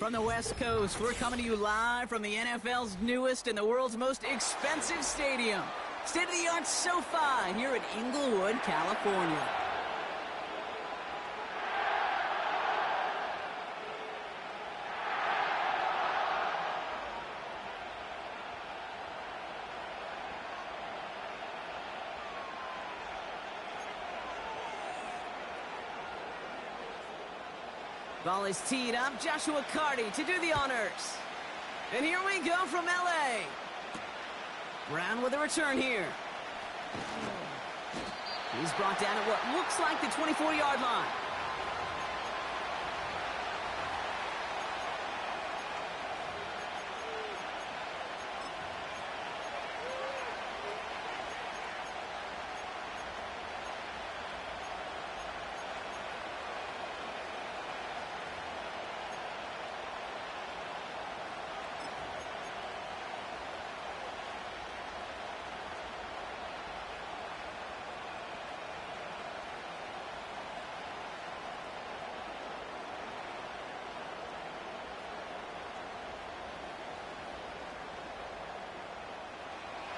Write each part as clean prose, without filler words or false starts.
From the West Coast, we're coming to you live from the NFL's newest and the world's most expensive stadium. State-of-the-art SoFi here at Inglewood, California. Ball is teed up. Joshua Carty to do the honors. And here we go from L.A. Brown with a return here. He's brought down at what looks like the 24-yard line.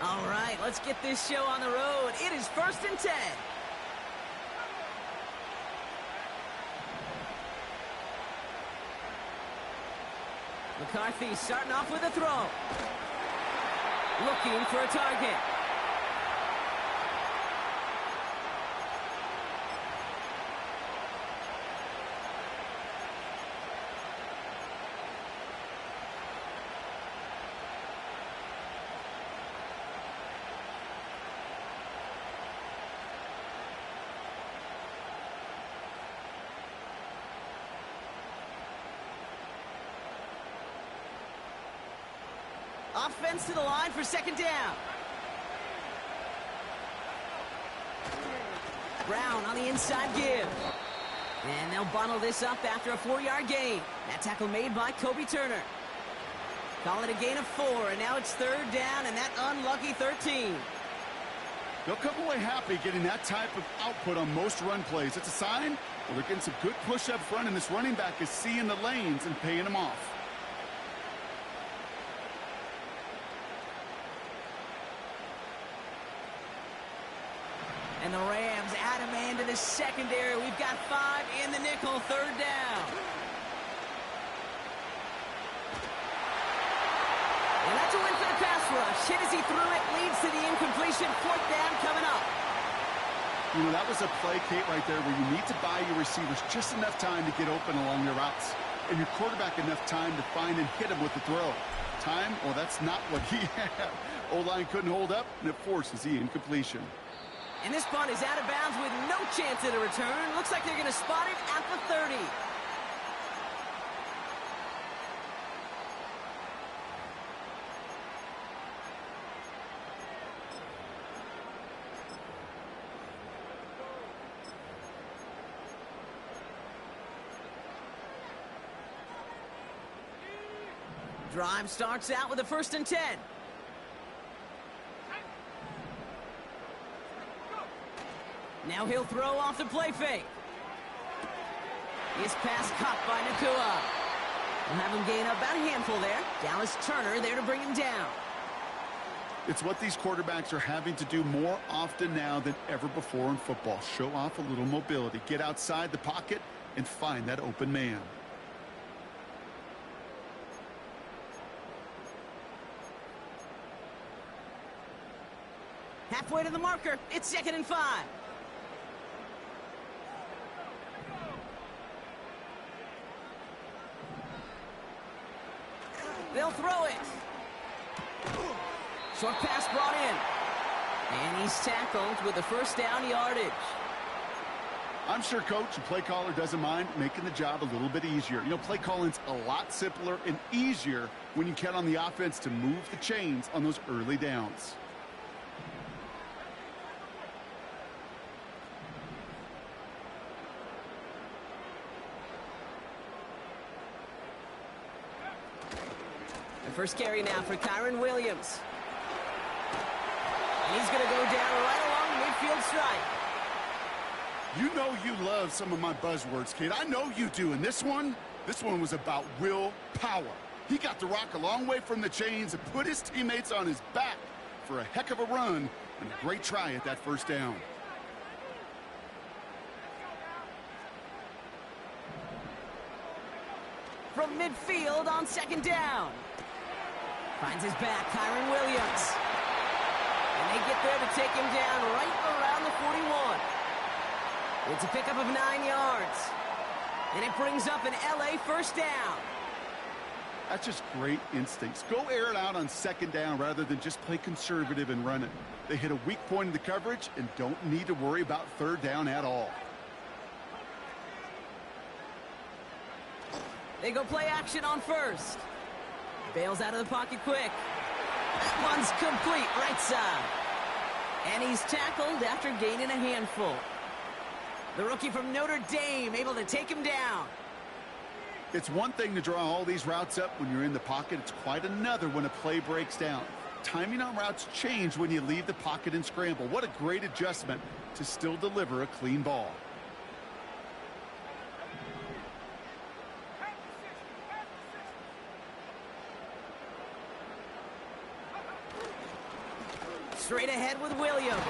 All right, let's get this show on the road. It is 1st and 10. McCarthy starting off with a throw. Looking for a target. Offense to the line for 2nd down. Brown on the inside give. And they'll bundle this up after a 4-yard gain. That tackle made by Kobe Turner. Call it a gain of 4, and now it's 3rd down and that unlucky 13. They'll come away happy getting that type of output on most run plays. It's a sign, well, they're getting some good push up front, and this running back is seeing the lanes and paying them off. And the Rams add a man to the secondary. We've got 5 in the nickel, 3rd down. And that's a win for the pass rush. Hit as he threw it, leads to the incompletion. 4th down coming up. You know, that was a play, Kate, right there where you need to buy your receivers just enough time to get open along their routes. And your quarterback enough time to find and hit him with the throw. Time, well, that's not what he had. O-line couldn't hold up, and it forces the incompletion. And this punt is out of bounds with no chance at a return. Looks like they're going to spot it at the 30. Drive starts out with a 1st and 10. Now he'll throw off the play fake. His pass caught by Nakua. We'll have him gain about a handful there. Dallas Turner there to bring him down. It's what these quarterbacks are having to do more often now than ever before in football. Show off a little mobility. Get outside the pocket and find that open man. Halfway to the marker. It's 2nd and 5. They'll throw it. Short pass brought in. And he's tackled with the 1st down yardage. I'm sure coach and play caller doesn't mind making the job a little bit easier. You know, play calling's a lot simpler and easier when you count on the offense to move the chains on those early downs. First carry now for Kyron Williams. And he's going to go down right along the midfield stripe. You know you love some of my buzzwords, kid. I know you do. And this one, This one was about willpower. He got the rock a long way from the chains and put his teammates on his back for a heck of a run and a great try at that first down. From midfield on second down. Finds his back, Kyron Williams. And they get there to take him down right around the 41. It's a pickup of 9 yards. And it brings up an LA first down. That's just great instincts. Go air it out on second down rather than just play conservative and run it. They hit a weak point in the coverage and don't need to worry about third down at all. They go play action on first. Bails out of the pocket quick. That one's complete, right side. And he's tackled after gaining a handful. The rookie from Notre Dame able to take him down. It's one thing to draw all these routes up when you're in the pocket. It's quite another when a play breaks down. Timing on routes change when you leave the pocket and scramble. What a great adjustment to still deliver a clean ball. Straight ahead with Williams.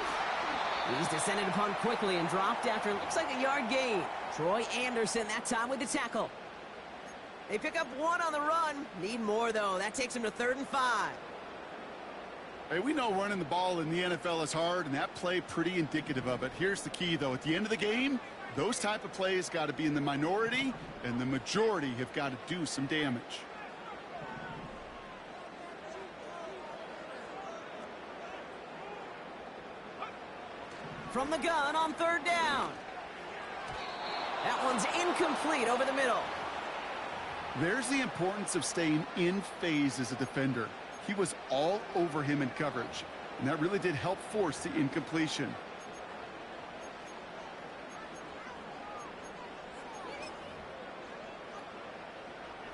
He's descended upon quickly and dropped after it looks like a yard gain. Troy Anderson that time with the tackle. They pick up 1 on the run. Need more, though. That takes him to 3rd and 5. Hey, we know running the ball in the NFL is hard, and that play pretty indicative of it. Here's the key, though. At the end of the game, those type of plays got to be in the minority, and the majority have got to do some damage. From the gun on 3rd down. That one's incomplete over the middle. There's the importance of staying in phase as a defender. He was all over him in coverage, and that really did help force the incompletion.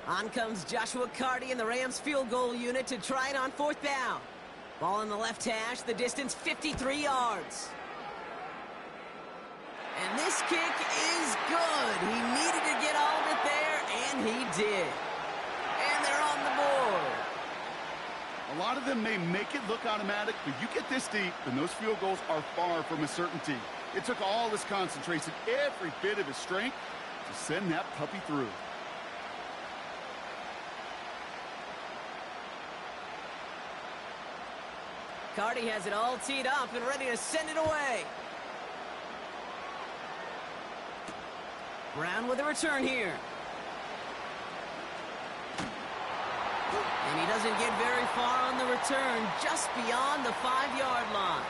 On comes Joshua Carty and the Rams field goal unit to try it on 4th down. Ball in the left hash, the distance 53 yards. And this kick is good. He needed to get all of it there, and he did. And they're on the board. A lot of them may make it look automatic, but you get this deep, and those field goals are far from a certainty. It took all his concentration, every bit of his strength, to send that puppy through. Carty has it all teed up and ready to send it away. Brown with a return here. And he doesn't get very far on the return, just beyond the 5-yard line.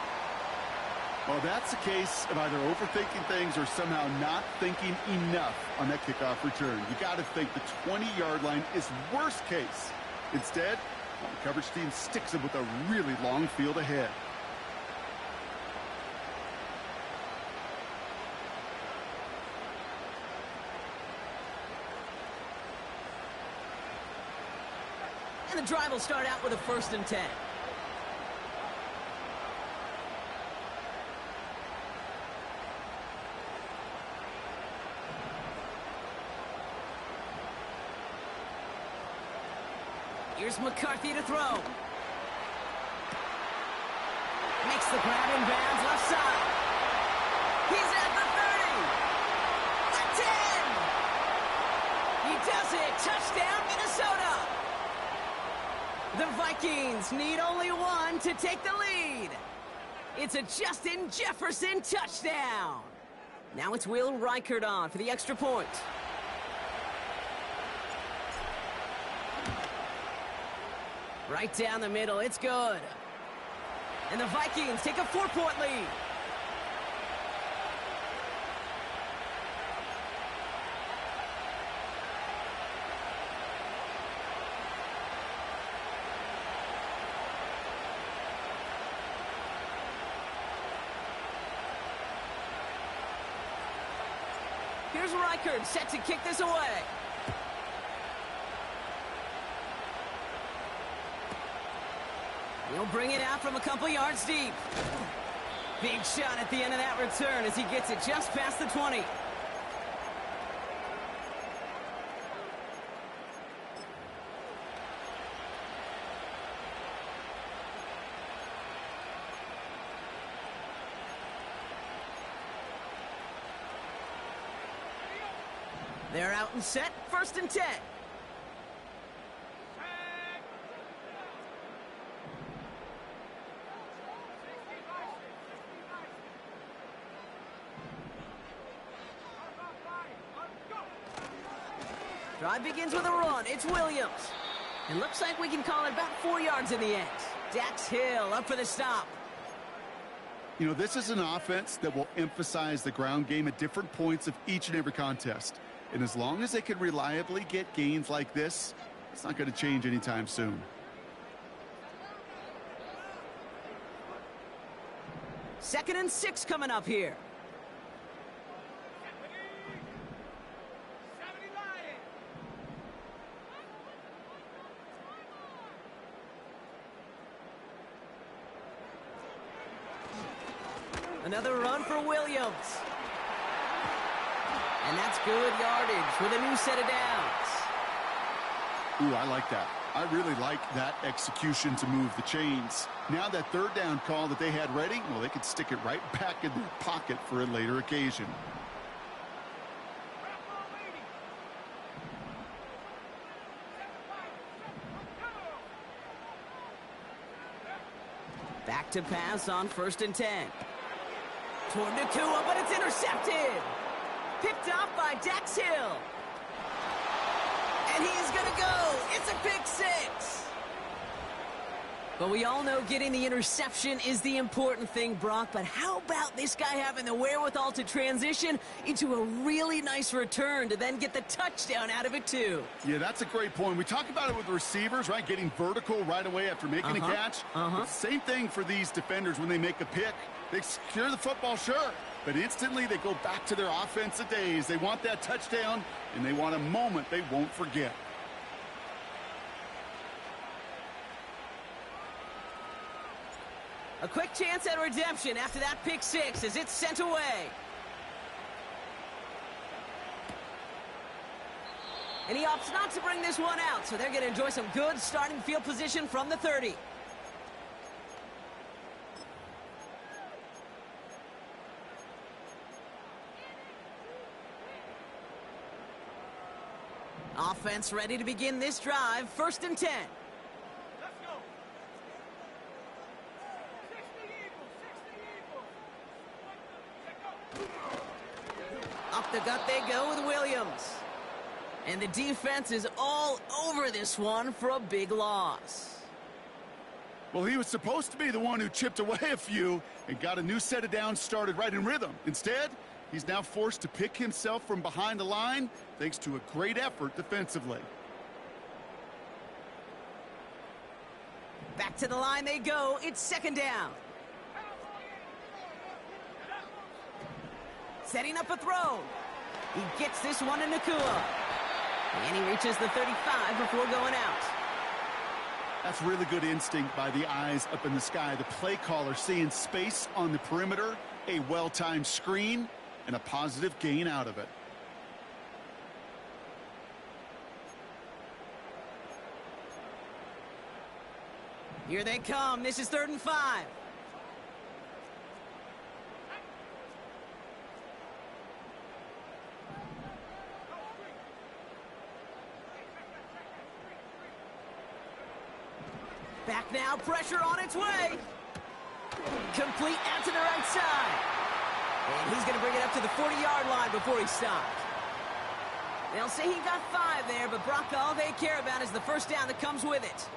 Well, that's a case of either overthinking things or somehow not thinking enough on that kickoff return. You got to think the 20-yard line is worst case. Instead, the coverage team sticks him with a really long field ahead. And the drive will start out with a 1st and 10. Here's McCarthy to throw. Makes the grab in bounds left side. He's at the 30. The 10. He does it. Touchdown, Minnesota. The Vikings need only 1 to take the lead. It's a Justin Jefferson touchdown. Now it's Will Reichert on for the extra point. Right down the middle, it's good. And the Vikings take a 4-point lead. Here's Reichert set to kick this away. He'll bring it out from a couple yards deep. Big shot at the end of that return as he gets it just past the 20. They're out and set, 1st and 10. Drive begins with a run. It's Williams. It looks like we can call it about 4 yards in the end. Dax Hill up for the stop. You know, this is an offense that will emphasize the ground game at different points of each and every contest. And as long as they can reliably get gains like this, it's not going to change anytime soon. Second and 6 coming up here. Another run for Williams. And that's good yardage with a new set of downs. Ooh, I like that. I really like that execution to move the chains. Now that 3rd down call that they had ready, well, they could stick it right back in their pocket for a later occasion. Back to pass on 1st and 10. Toward Nakua, but it's intercepted. Picked off by Dax Hill. And he is going to go. It's a pick 6. But we all know getting the interception is the important thing, Brock. But how about this guy having the wherewithal to transition into a really nice return to then get the touchdown out of it, too? Yeah, that's a great point. We talk about it with the receivers, right? Getting vertical right away after making a catch. Same thing for these defenders when they make a pick. They secure the football, sure, but instantly they go back to their offensive days. They want that touchdown, and they want a moment they won't forget. A quick chance at redemption after that pick 6 as it's sent away. And he opts not to bring this one out, so they're going to enjoy some good starting field position from the 30. Offense ready to begin this drive. 1st and 10. Let's go. 60 Eagles. Up the gut they go with Williams. And the defense is all over this one for a big loss. Well, he was supposed to be the one who chipped away a few and got a new set of downs started right in rhythm. Instead, he's now forced to pick himself from behind the line thanks to a great effort defensively. Back to the line they go. It's 2nd down. Setting up a throw. He gets this one to Nakua. And he reaches the 35 before going out. That's really good instinct by the eyes up in the sky. The play caller seeing space on the perimeter, a well-timed screen, and a positive gain out of it. Here they come. This is 3rd and 5. Back now, pressure on its way. Complete out to the right side. And he's going to bring it up to the 40-yard line before he stopped. They'll say he got 5 there, but Brock, all they care about is the 1st down that comes with it.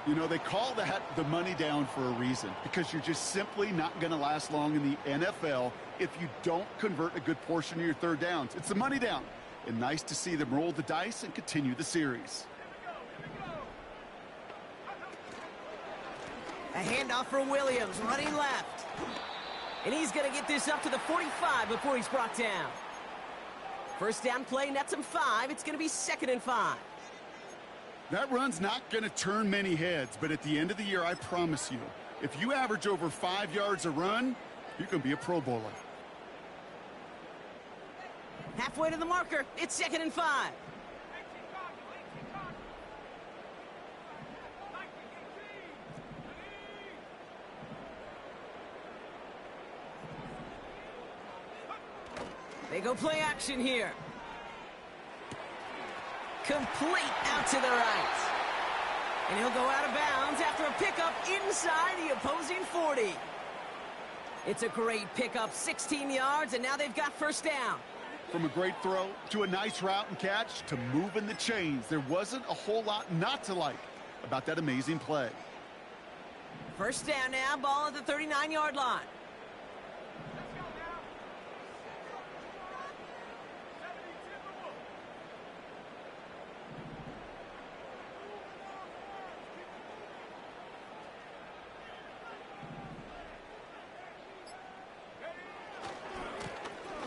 You know, they call that the money down for a reason, because you're just simply not going to last long in the NFL if you don't convert a good portion of your 3rd downs. It's the money down. And nice to see them roll the dice and continue the series. A handoff for Williams, running left. And he's going to get this up to the 45 before he's brought down. 1st down play nets him 5. It's going to be 2nd and 5. That run's not going to turn many heads, but at the end of the year, I promise you, if you average over 5 yards a run, you can be a Pro Bowler. Halfway to the marker. It's 2nd and 5. They go play action here. Complete out to the right. And he'll go out of bounds after a pickup inside the opposing 40. It's a great pickup, 16 yards, and now they've got first down. From a great throw to a nice route and catch to moving the chains, there wasn't a whole lot not to like about that amazing play. First down now, ball at the 39-yard line.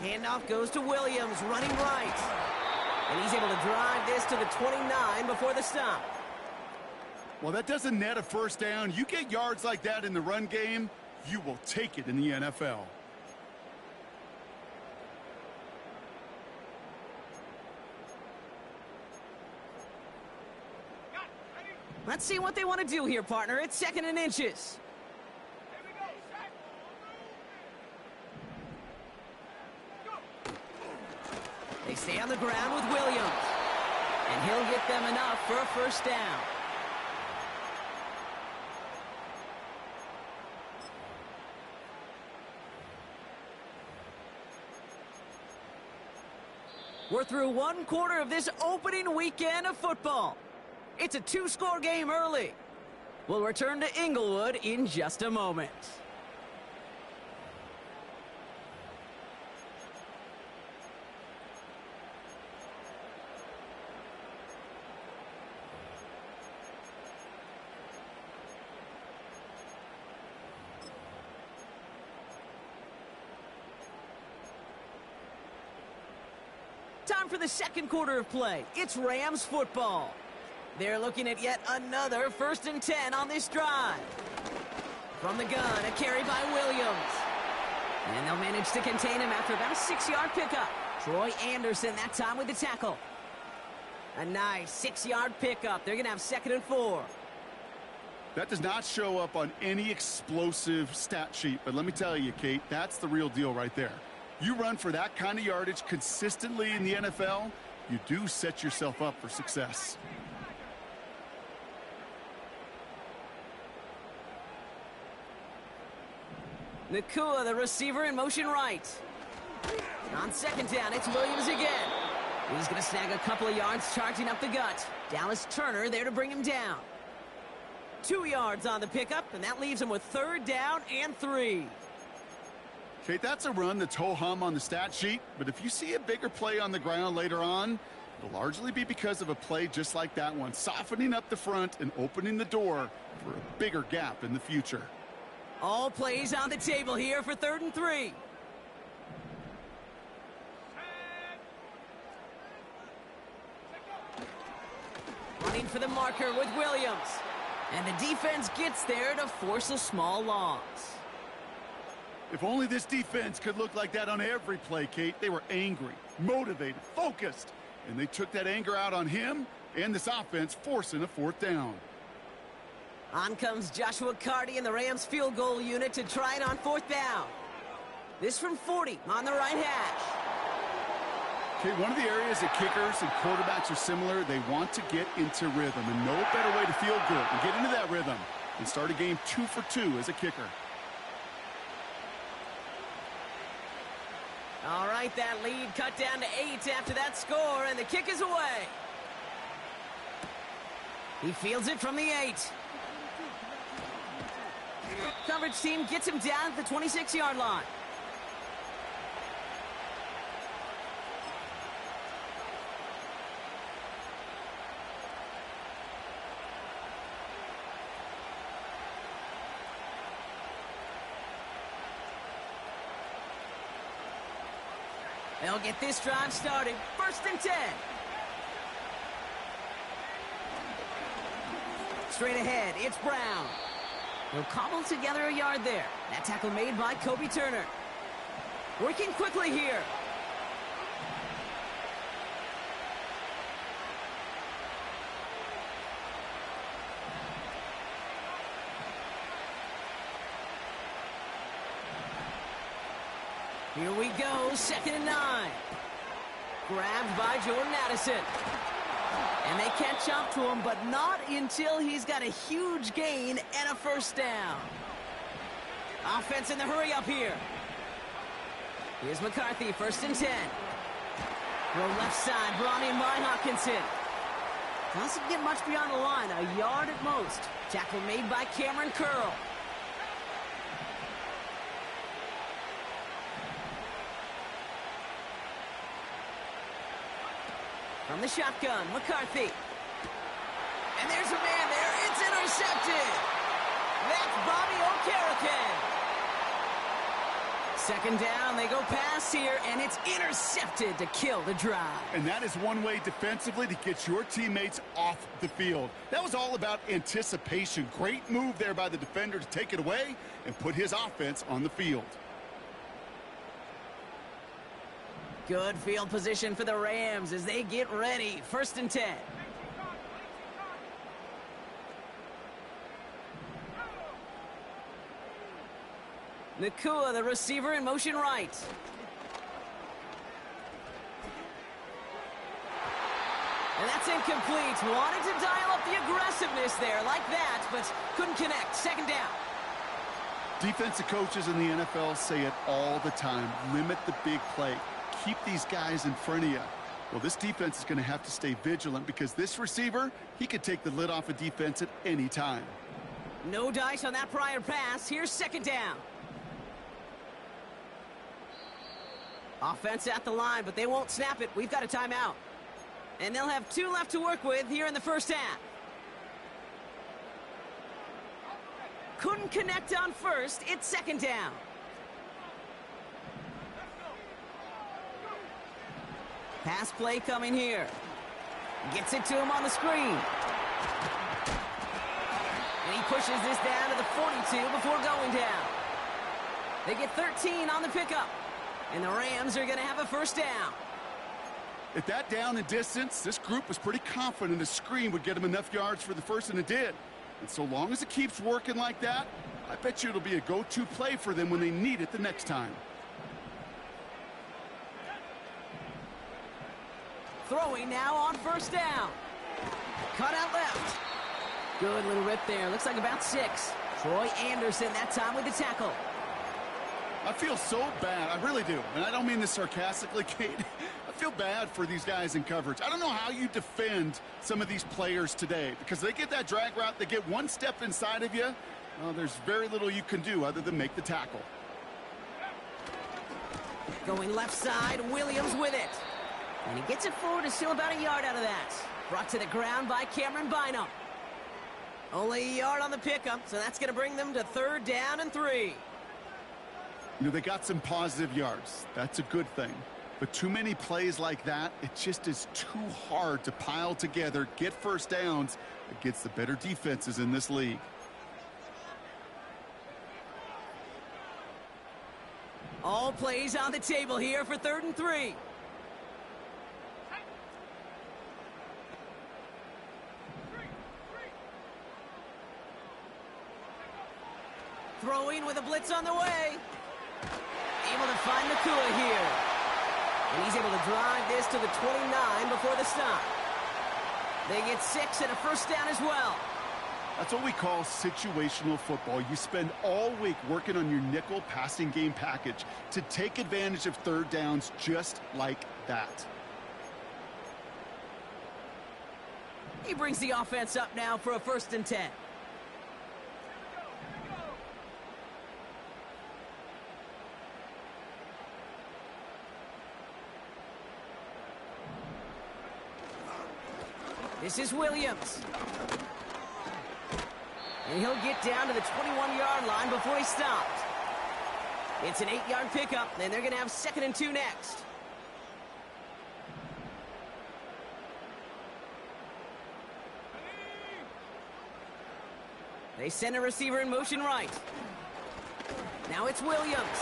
Handoff goes to Williams, running right. And he's able to drive this to the 29 before the stop. Well, that doesn't net a first down. You get yards like that in the run game, you will take it in the NFL. Let's see what they want to do here, partner. It's 2nd and inches. They stay on the ground with Williams. And he'll get them enough for a first down. We're through 1 quarter of this opening weekend of football. It's a 2-score game early. We'll return to Inglewood in just a moment. Time for the 2nd quarter of play. It's Rams football. They're looking at yet another 1st and 10 on this drive. From the gun, a carry by Williams. And they'll manage to contain him after about a 6-yard pickup. Troy Anderson that time with the tackle. A nice 6-yard pickup. They're going to have 2nd and 4. That does not show up on any explosive stat sheet, but let me tell you, Kate, that's the real deal right there. You run for that kind of yardage consistently in the NFL, you do set yourself up for success. Nakua, the receiver, in motion right. On 2nd down, it's Williams again. He's going to snag a couple of yards charging up the gut. Dallas Turner there to bring him down. 2 yards on the pickup, and that leaves him with 3rd down and 3. Kate, that's a run that's ho-hum on the stat sheet, but if you see a bigger play on the ground later on, it'll largely be because of a play just like that one, softening up the front and opening the door for a bigger gap in the future. All plays on the table here for 3rd and 3. Running for the marker with Williams. And the defense gets there to force a small loss. If only this defense could look like that on every play, Kate. They were angry, motivated, focused, and they took that anger out on him and this offense, forcing a 4th down. On comes Joshua Carty and the Rams field goal unit to try it on 4th down. This from 40 on the right hash. Okay, one of the areas that kickers and quarterbacks are similar, they want to get into rhythm, and no better way to feel good and get into that rhythm and start a game 2 for 2 as a kicker. All right, that lead cut down to 8 after that score, and the kick is away. He fields it from the 8. Coverage team gets him down at the 26-yard line. They'll get this drive started. 1st and 10. Straight ahead, it's Brown. He'll cobble together a yard there. That tackle made by Kobe Turner. Working quickly here. Here we go, 2nd and 9. Grabbed by Jordan Addison. catch up to him, but not until he's got a huge gain and a first down. Offense in the hurry up here. Here's McCarthy, 1st and 10. Throw left side, brought in by Hawkinson. Doesn't get much beyond the line, a yard at most. Tackle made by Cameron Curl. From the shotgun, McCarthy. And there's a man there. It's intercepted. That's Bobby Okereke. 2nd down, they go pass here, and it's intercepted to kill the drive. And that is one way defensively to get your teammates off the field. That was all about anticipation. Great move there by the defender to take it away and put his offense on the field. Good field position for the Rams as they get ready. 1st and 10. Nakua, the receiver, in motion right. And that's incomplete. Wanted to dial up the aggressiveness there like that, but couldn't connect. 2nd down. Defensive coaches in the NFL say it all the time. Limit the big play. Keep these guys in front of you. Well, this defense is going to have to stay vigilant because this receiver, he could take the lid off a defense at any time. No dice on that prior pass. Here's 2nd down. Offense at the line, but they won't snap it. We've got a timeout. And they'll have 2 left to work with here in the 1st half. Couldn't connect on 1st. It's 2nd down. Pass play coming here. Gets it to him on the screen. And he pushes this down to the 42 before going down. They get 13 on the pickup. And the Rams are going to have a 1st down. At that down and distance, this group was pretty confident a screen would get them enough yards for the 1st, and it did. And so long as it keeps working like that, I bet you it'll be a go-to play for them when they need it the next time. Throwing now on 1st down. Cut out left. Good little rip there. Looks like about 6. Troy Anderson that time with the tackle. I feel so bad. I really do. And I don't mean this sarcastically, Kate. I feel bad for these guys in coverage. I don't know how you defend some of these players today because they get that drag route. They get one step inside of you. Well, there's very little you can do other than make the tackle. Going left side, Williams with it. And he gets it forward to steal about a yard out of that. Brought to the ground by Cameron Bynum. Only a yard on the pickup, so that's going to bring them to 3rd down and 3. You know, they got some positive yards. That's a good thing. But too many plays like that, it just is too hard to pile together, get 1st downs against the better defenses in this league. All plays on the table here for 3rd and 3. Throwing with a blitz on the way. Able to find Nakua here. And he's able to drive this to the 29 before the stop. They get 6 and a 1st down as well. That's what we call situational football. You spend all week working on your nickel passing game package to take advantage of 3rd downs just like that. He brings the offense up now for a 1st and 10. This is Williams. And he'll get down to the 21-yard line before he stopped. It's an 8-yard pickup, and they're going to have 2nd and 2 next. They send a receiver in motion right. Now it's Williams.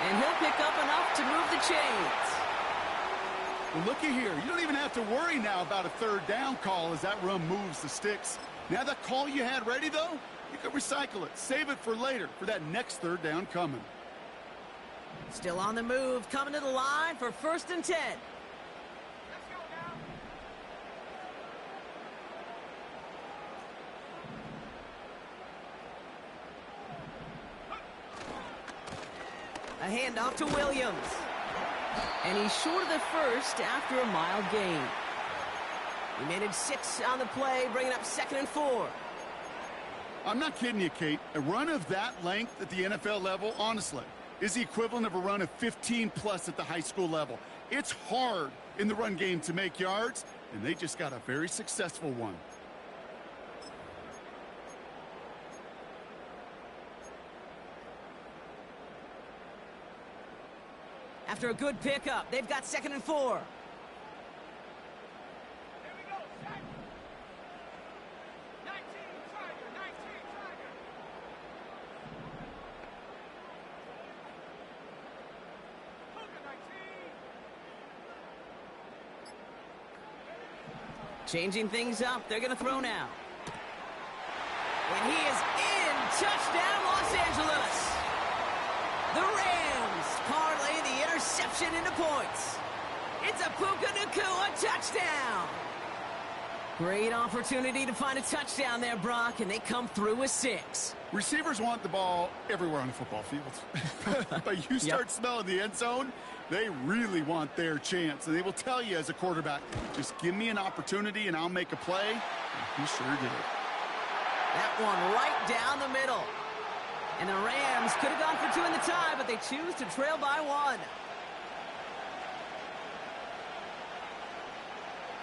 And he'll pick up enough to move the chains. Well, looky here. You don't even have to worry now about a 3rd down call as that run moves the sticks. Now that call you had ready, though, you can recycle it. Save it for later for that next 3rd down coming. Still on the move, coming to the line for 1st and 10. handoff to Williams. And he's short of the first after a mild gain. He managed 6 on the play, bringing up 2nd and 4. I'm not kidding you, Kate. A run of that length at the NFL level, honestly, is the equivalent of a run of 15-plus at the high school level. It's hard in the run game to make yards, and they just got a very successful one. After a good pickup, they've got 2nd and 4. Here we go. Set. 19, Tiger. 19, Tiger. Cougar 19. Changing things up. They're going to throw now. And he is in. Touchdown, Los Angeles. The Rams parlay the interception into points. It's a Puka Nacua touchdown. Great opportunity to find a touchdown there, Brock, and they come through with 6. Receivers want the ball everywhere on the football field. But you start smelling the end zone, they really want their chance. And they will tell you as a quarterback, just give me an opportunity and I'll make a play. And he sure did. That one right down the middle. And the Rams could have gone for 2 in the tie, but they choose to trail by 1.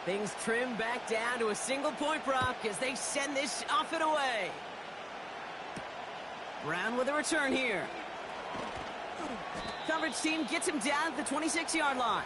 Things trim back down to a single point, Brock, as they send this off and away. Brown with a return here. Coverage team gets him down at the 26-yard line.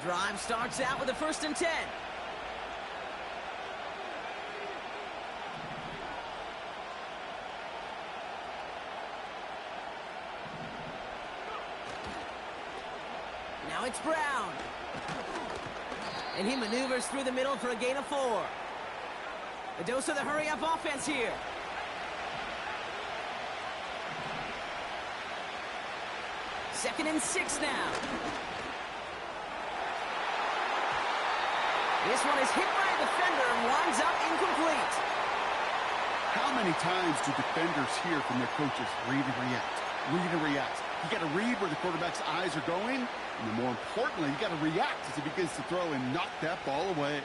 Drive starts out with a 1st and 10. Now it's Brown. And he maneuvers through the middle for a gain of 4. A dose of the hurry-up offense here. Second and 6 now. This one is hit by a defender and winds up incomplete. How many times do defenders hear from their coaches, read and react, read and react? You got to read where the quarterback's eyes are going, and then more importantly, you got to react as he begins to throw and knock that ball away.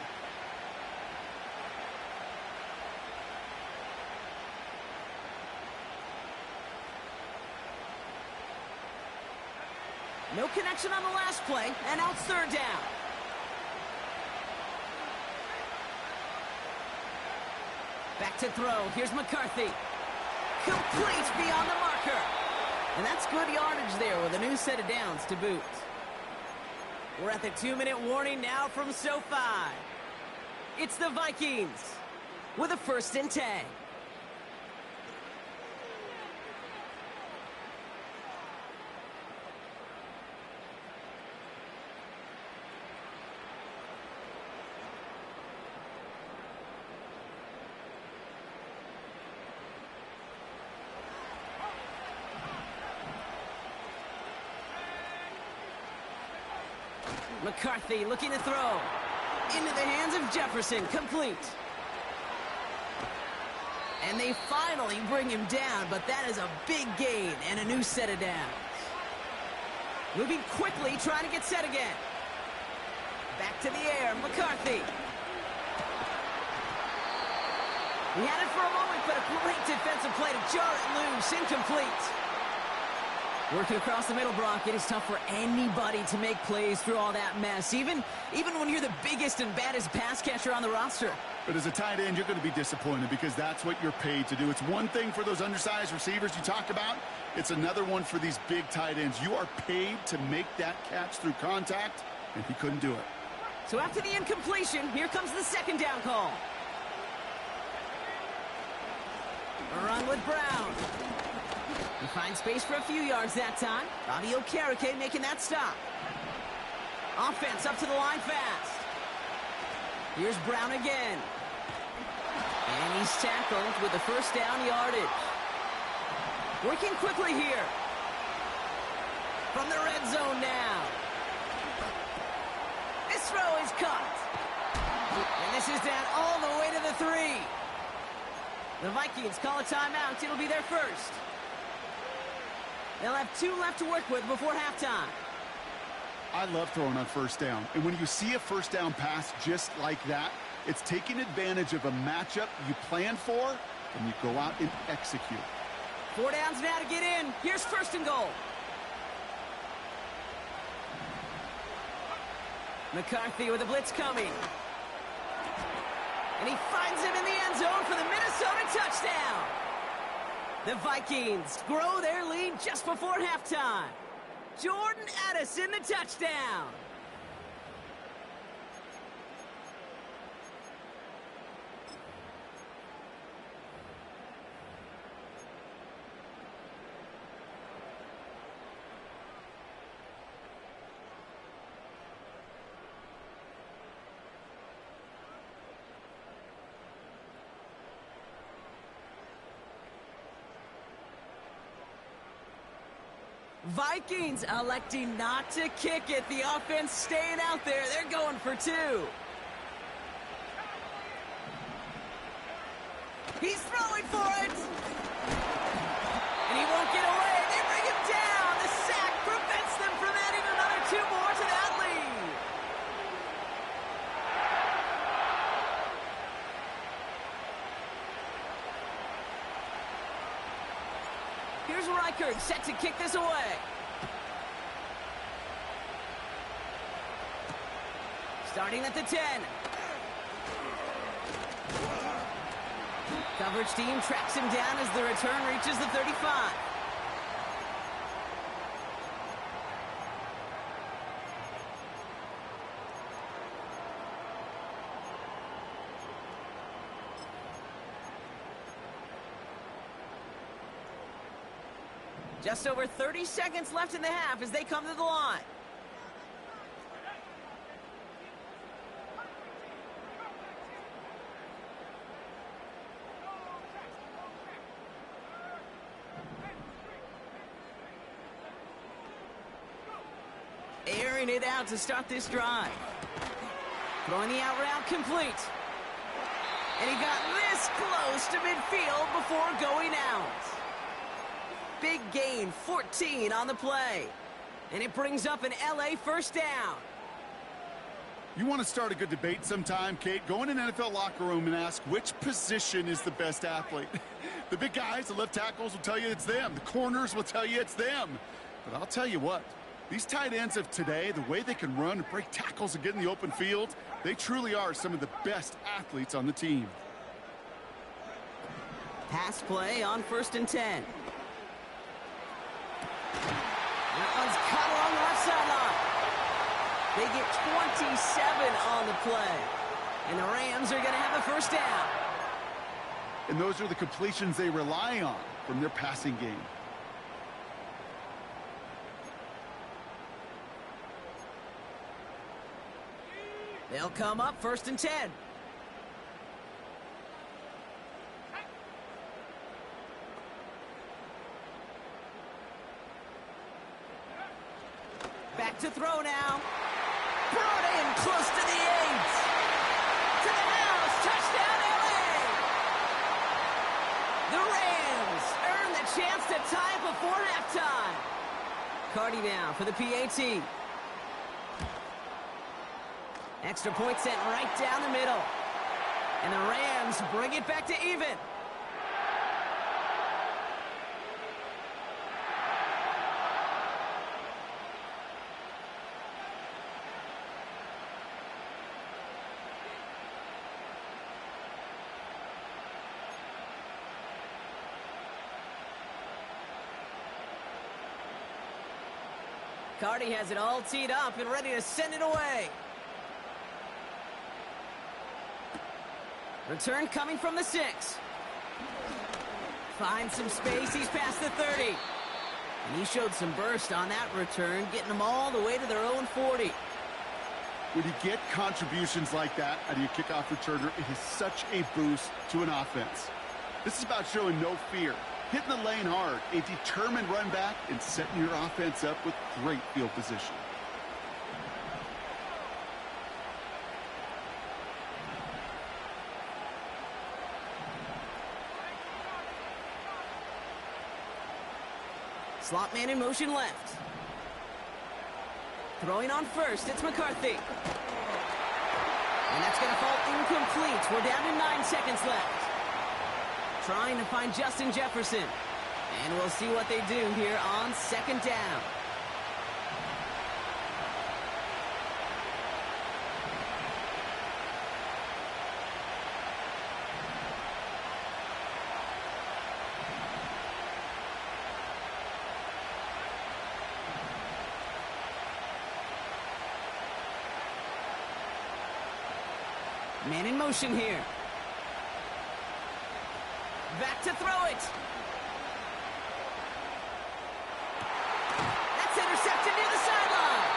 No connection on the last play, and now it's 3rd down. Back to throw. Here's McCarthy. Complete beyond the marker. And that's good yardage there with a new set of downs to boot. We're at the 2-minute warning now from SoFi. It's the Vikings with a 1st and 10. McCarthy looking to throw. Into the hands of Jefferson. Complete. And they finally bring him down, but that is a big gain and a new set of downs. Moving quickly, trying to get set again. Back to the air, McCarthy. He had it for a moment, but a great defensive play to jar it loose. Incomplete. Working across the middle, Brock, it is tough for anybody to make plays through all that mess, even when you're the biggest and baddest pass catcher on the roster. But as a tight end, you're going to be disappointed because that's what you're paid to do. It's one thing for those undersized receivers you talk about. It's another one for these big tight ends. You are paid to make that catch through contact, and he couldn't do it. So after the incompletion, here comes the 2nd down call. A run with Brown. Find space for a few yards that time. WK making that stop. Offense up to the line fast. Here's Brown again. And he's tackled with the first down yardage. Working quickly here. From the red zone now. This throw is caught. And this is down all the way to the 3. The Vikings call a timeout. It'll be their first. They'll have 2 left to work with before halftime. I love throwing on first down. And when you see a first down pass just like that, it's taking advantage of a matchup you planned for, and you go out and execute. 4 downs now to get in. Here's first and goal. McCarthy with a blitz coming. And he finds him in the end zone for the Minnesota touchdown. The Vikings grow their lead just before halftime. Jordan Addison, the touchdown. Vikings electing not to kick it. The offense staying out there. They're going for 2. He's throwing for it. And he won't get away. They bring him down. The sack prevents them from adding another 2 more to that lead. Here's Reichert set to kick this away. Starting at the 10. Coverage team tracks him down as the return reaches the 35. Just over 30 seconds left in the half as they come to the line. Airing it out to start this drive. Throwing the out route complete. And he got this close to midfield before going out. Big gain, 14 on the play. And it brings up an LA first down. You want to start a good debate sometime, Kate? Go in an NFL locker room and ask which position is the best athlete. The big guys, the left tackles will tell you it's them. The corners will tell you it's them. But I'll tell you what, these tight ends of today, the way they can run and break tackles and get in the open field, they truly are some of the best athletes on the team. Pass play on 1st and 10. That one's cut along the left sideline. They get 27 on the play. And the Rams are going to have a first down. And those are the completions they rely on from their passing game. They'll come up 1st and 10. Back to throw now. Brought in close to the 8. To the house. Touchdown, LA. The Rams earn the chance to tie it before halftime. Cardi now for the PAT. Extra point sent right down the middle. And the Rams bring it back to even. Cardi has it all teed up and ready to send it away. Return coming from the 6. Finds some space. He's past the 30. And he showed some burst on that return, getting them all the way to their own 40. When you get contributions like that out of your kickoff returner, it is such a boost to an offense. This is about showing no fear, hitting the lane hard, a determined run back, and setting your offense up with great field position. Slot man in motion left. Throwing on first, it's McCarthy. And that's going to fall incomplete. We're down to 9 seconds left. Trying to find Justin Jefferson. And we'll see what they do here on second down. Man in motion here. Back to throw it. That's intercepted near the sideline.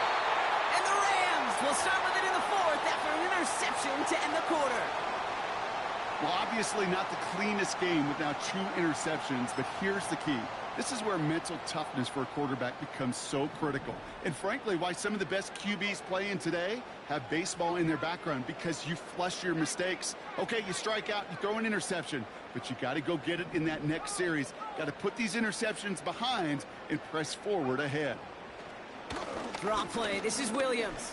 And the Rams will start with it in the fourth after an interception to end the quarter. Well, obviously not the cleanest game with now 2 interceptions, but here's the key. This is where mental toughness for a quarterback becomes so critical. And frankly, why some of the best QBs playing today have baseball in their background, because you flush your mistakes. Okay, you strike out, you throw an interception, but you got to go get it in that next series. Got to put these interceptions behind and press forward ahead. Draw play. This is Williams.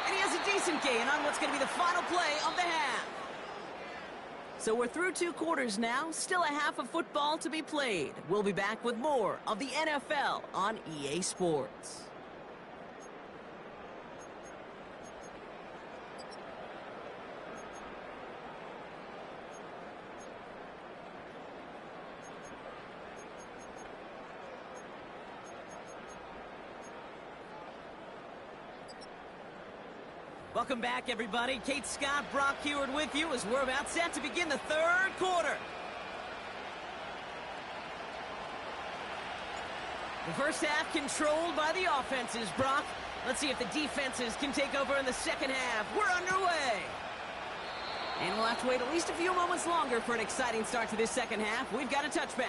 And he has a decent gain on what's going to be the final play of the half. So we're through 2 quarters now, still a half of football to be played. We'll be back with more of the NFL on EA Sports. Welcome back, everybody. Kate Scott, Brock Heward with you as we're about set to begin the third quarter. The first half controlled by the offenses, Brock. Let's see if the defenses can take over in the second half. We're underway. And we'll have to wait at least a few moments longer for an exciting start to this second half. We've got a touchback.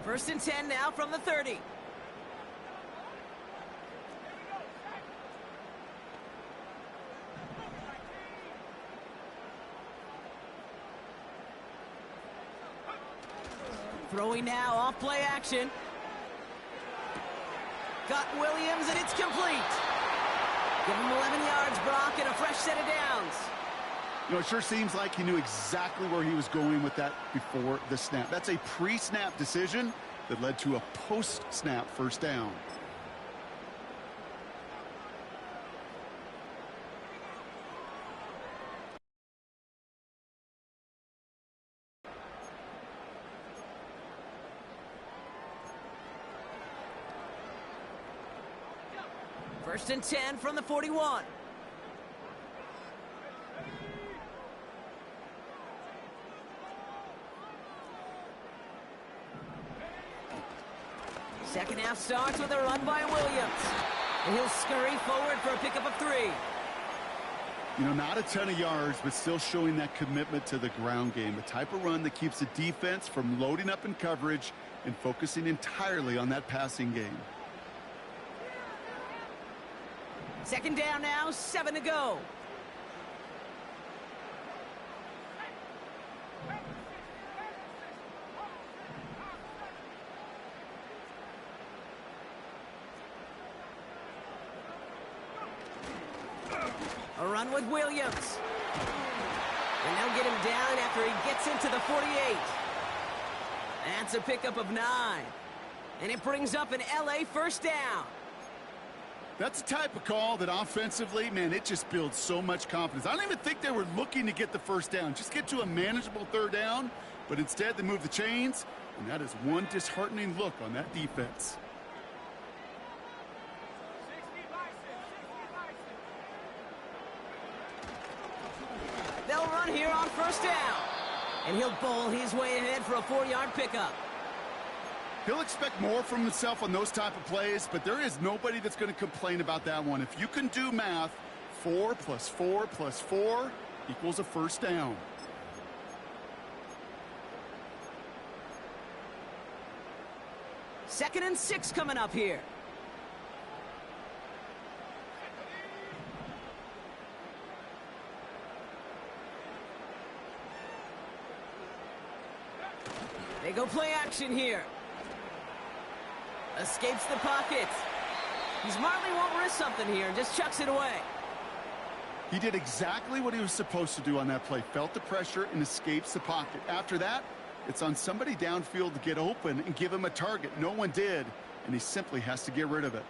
First and 10 now from the 30. Throwing now, off play action. Got Williams, and it's complete. Give him 11 yards, Brock, and a fresh set of downs. You know, it sure seems like he knew exactly where he was going with that before the snap. That's a pre-snap decision that led to a post-snap first down. First and 10 from the 41. Second half starts with a run by Williams. And he'll scurry forward for a pickup of 3. You know, not a ton of yards, but still showing that commitment to the ground game. The type of run that keeps the defense from loading up in coverage and focusing entirely on that passing game. Second down now, 7 to go. A run with Williams. And they'll get him down after he gets into the 48. That's a pickup of 9. And it brings up an LA first down. That's the type of call that offensively, man, it just builds so much confidence. I don't even think they were looking to get the first down. Just get to a manageable third down. But instead, they move the chains. And that is one disheartening look on that defense. run here on first down. And he'll bowl his way ahead for a 4-yard pickup. He'll expect more from himself on those type of plays, but there is nobody that's going to complain about that one. If you can do math, 4 plus 4 plus 4 equals a first down. Second and 6 coming up here. They go play action here. Escapes the pocket. He smartly won't risk something here and just chucks it away. He did exactly what he was supposed to do on that play. Felt the pressure and escapes the pocket. After that, it's on somebody downfield to get open and give him a target. No one did, and he simply has to get rid of it.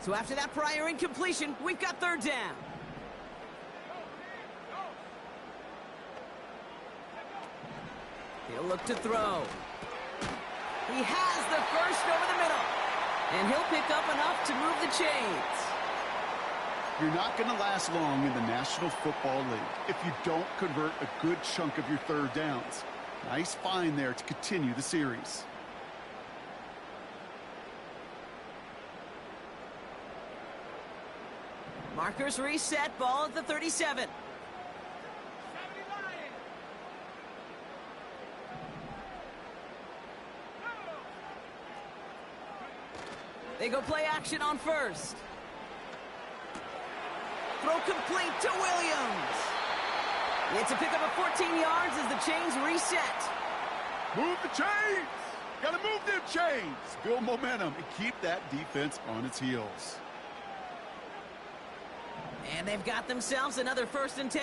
So after that prior incompletion, we've got third down. He'll look to throw. He has the first over the middle. And he'll pick up enough to move the chains. You're not going to last long in the National Football League if you don't convert a good chunk of your third downs. Nice find there to continue the series. Markers reset, ball at the 37. They go play action on first. Throw complete to Williams. It's a pickup of 14 yards as the chains reset. Move the chains! Gotta move them chains! Build momentum and keep that defense on its heels. And they've got themselves another 1st and 10.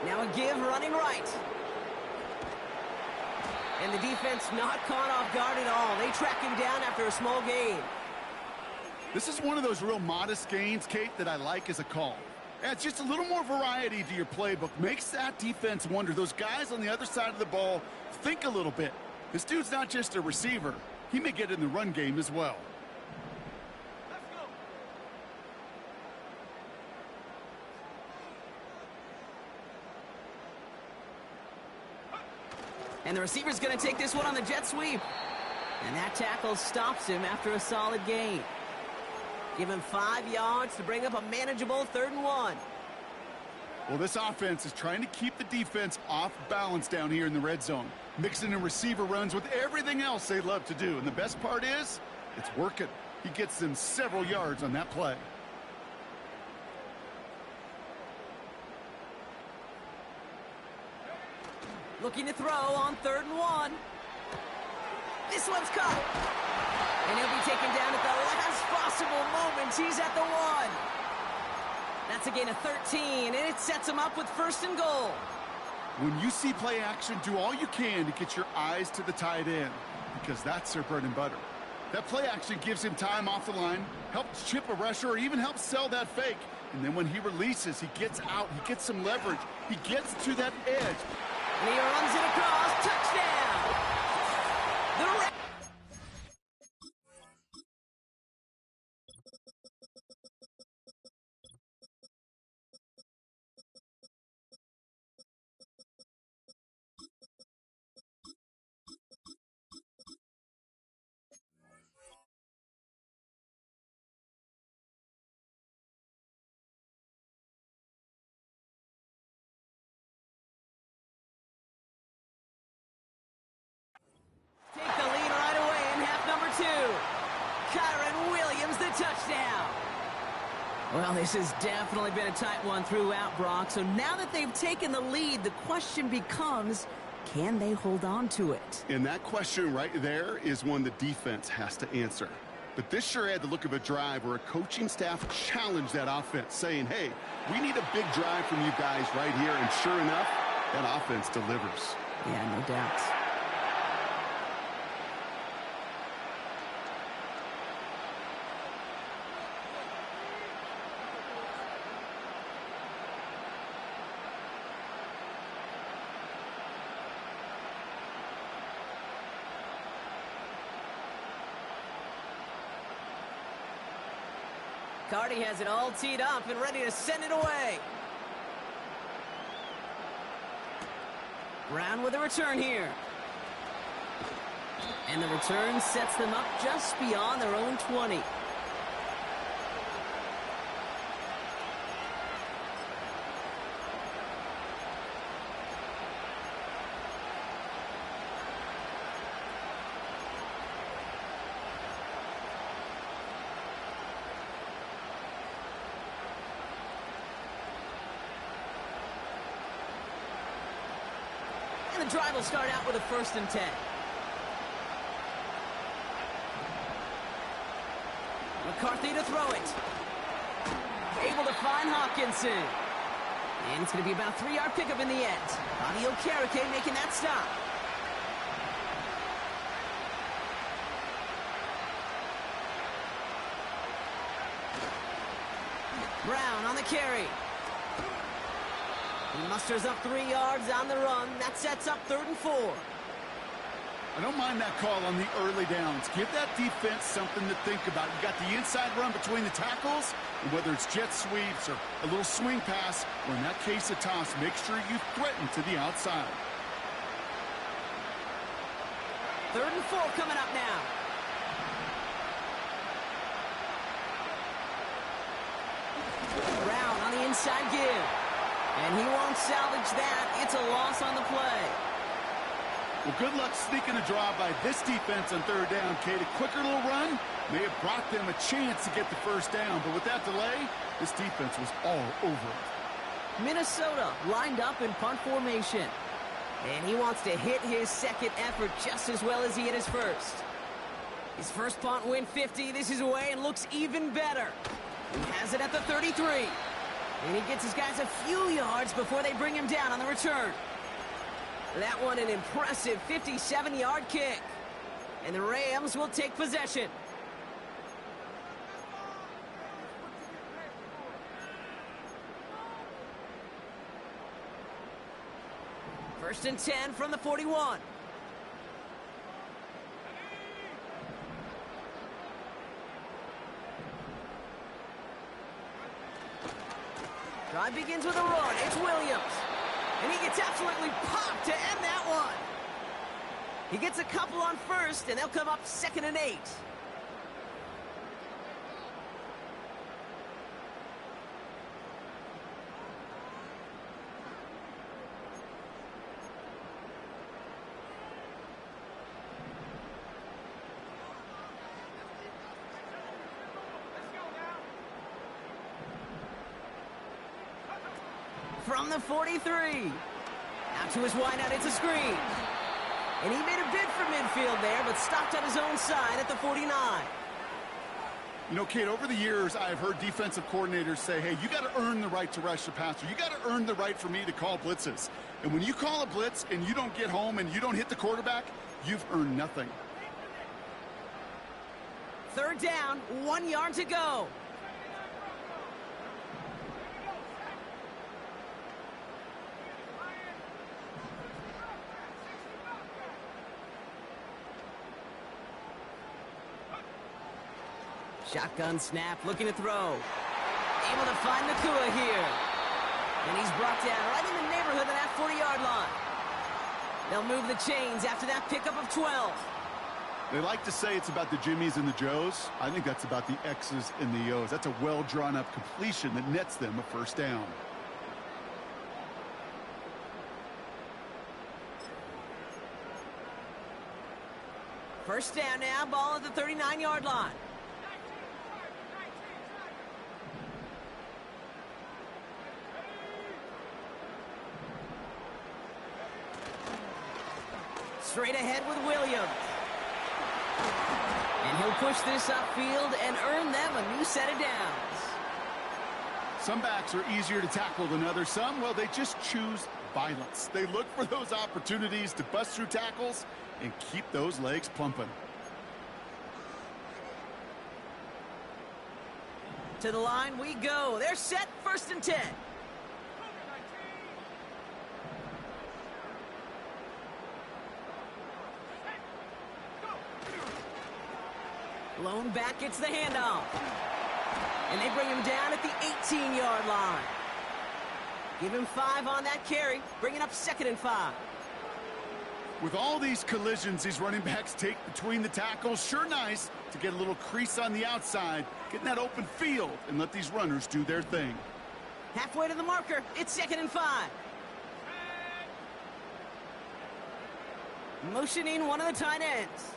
Now a give running right. And the defense not caught off guard at all. They track him down after a small gain. This is one of those real modest gains, Kate, that I like as a call. Adds just a little more variety to your playbook. Makes that defense wonder. Those guys on the other side of the ball think a little bit. This dude's not just a receiver. He may get in the run game as well. And the receiver's going to take this one on the jet sweep. And that tackle stops him after a solid gain. Give him 5 yards to bring up a manageable 3rd and 1. Well, this offense is trying to keep the defense off balance down here in the red zone. Mixing in receiver runs with everything else they love to do. And the best part is, it's working. He gets them several yards on that play. Looking to throw on 3rd and 1. This one's caught. And he'll be taken down at the last possible moment. He's at the 1. That's a gain of 13, and it sets him up with 1st and goal. When you see play action, do all you can to get your eyes to the tight end, because that's their bread and butter. That play action gives him time off the line, helps chip a rusher, or even helps sell that fake. And then when he releases, he gets out, he gets some leverage, he gets to that edge. And he runs it across. Touchdown! The take the lead right away in half number 2. Kyron Williams, the touchdown. Well, this has definitely been a tight one throughout, Brock. So now that they've taken the lead, the question becomes, can they hold on to it? And that question right there is one the defense has to answer. But this sure had the look of a drive where a coaching staff challenged that offense, saying, hey, we need a big drive from you guys right here. And sure enough, that offense delivers. Yeah, no doubt. Cardi has it all teed up and ready to send it away. Brown with a return here. And the return sets them up just beyond their own 20. And the drive will start out with a 1st and 10. McCarthy to throw it. Able to find Hawkinson. And it's going to be about a 3-yard pickup in the end. Audio Karake making that stop. Brown on the carry. He musters up 3 yards on the run. That sets up 3rd and 4. I don't mind that call on the early downs. Give that defense something to think about. You got the inside run between the tackles, and whether it's jet sweeps or a little swing pass, or in that case a toss, make sure you threaten to the outside. 3rd and 4 coming up now. Brown on the inside give. And he won't salvage that. It's a loss on the play. Well, good luck sneaking a draw by this defense on 3rd down, Kate. A quicker little run may have brought them a chance to get the 1st down, but with that delay, this defense was all over it. Minnesota lined up in punt formation. And he wants to hit his 2nd effort just as well as he hit his 1st. His 1st punt went 50. This is away and looks even better. He has it at the 33. And he gets his guys a few yards before they bring him down on the return. That one an impressive 57-yard kick. And the Rams will take possession. First and 10 from the 41. Drive begins with a run. It's Williams. And he gets absolutely popped to end that one. He gets a couple on 1st, and they'll come up 2nd and 8. From the 43. Out to his wideout, it's a screen. And he made a bid for midfield there, but stopped on his own side at the 49. You know, Kate, over the years, I've heard defensive coordinators say, hey, you got to earn the right to rush the passer. You got to earn the right for me to call blitzes. And when you call a blitz and you don't get home and you don't hit the quarterback, you've earned nothing. 3rd down, 1 yard to go. Shotgun snap, looking to throw. Able to find Nakua here. And he's brought down right in the neighborhood of that 40-yard line. They'll move the chains after that pickup of 12. They like to say it's about the Jimmies and the Joes. I think that's about the X's and the O's. That's a well-drawn-up completion that nets them a 1st down. First down now, ball at the 39-yard line. Straight ahead with Williams. And he'll push this upfield and earn them a new set of downs. Some backs are easier to tackle than others. Some, well, they just choose violence. They look for those opportunities to bust through tackles and keep those legs pumping. To the line we go. They're set, 1st and 10. Lone back gets the handoff. And they bring him down at the 18-yard line. Give him 5 on that carry, bringing up 2nd and 5. With all these collisions these running backs take between the tackles, sure nice to get a little crease on the outside, get in that open field, and let these runners do their thing. Halfway to the marker, it's 2nd and 5. Motioning one of the tight ends.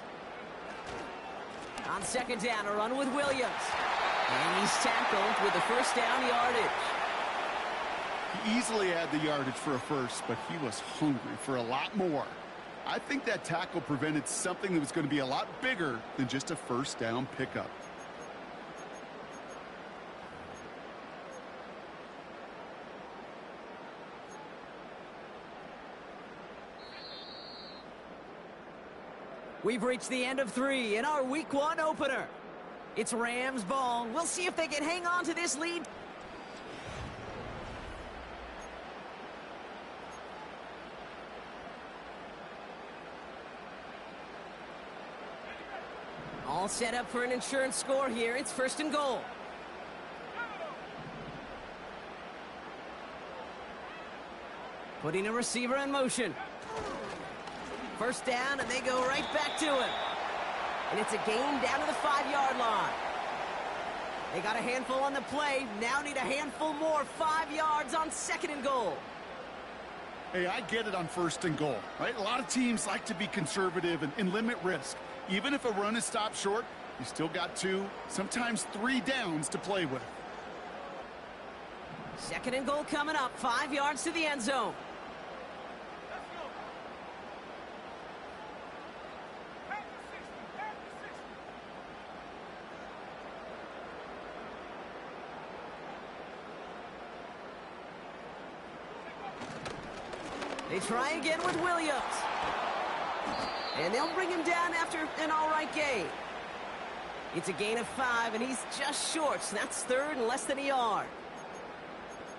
On 2nd down, a run with Williams. And he's tackled with the first down yardage. He easily had the yardage for a first, but he was hungry for a lot more. I think that tackle prevented something that was going to be a lot bigger than just a first down pickup. We've reached the end of 3 in our Week 1 opener. It's Rams ball. We'll see if they can hang on to this lead. All set up for an insurance score here. It's 1st and goal. Putting a receiver in motion. 1st down, and they go right back to him. And it's a gain down to the 5-yard line. They got a handful on the play. Now need a handful more. 5 yards on 2nd and goal. Hey, I get it on 1st and goal, right? A lot of teams like to be conservative and limit risk. Even if a run is stopped short, you still got 2, sometimes 3 downs to play with. 2nd and goal coming up. 5 yards to the end zone. They try again with Williams. And they'll bring him down after an all-right gain. It's a gain of 5, and he's just short. So that's 3rd and less than a yard.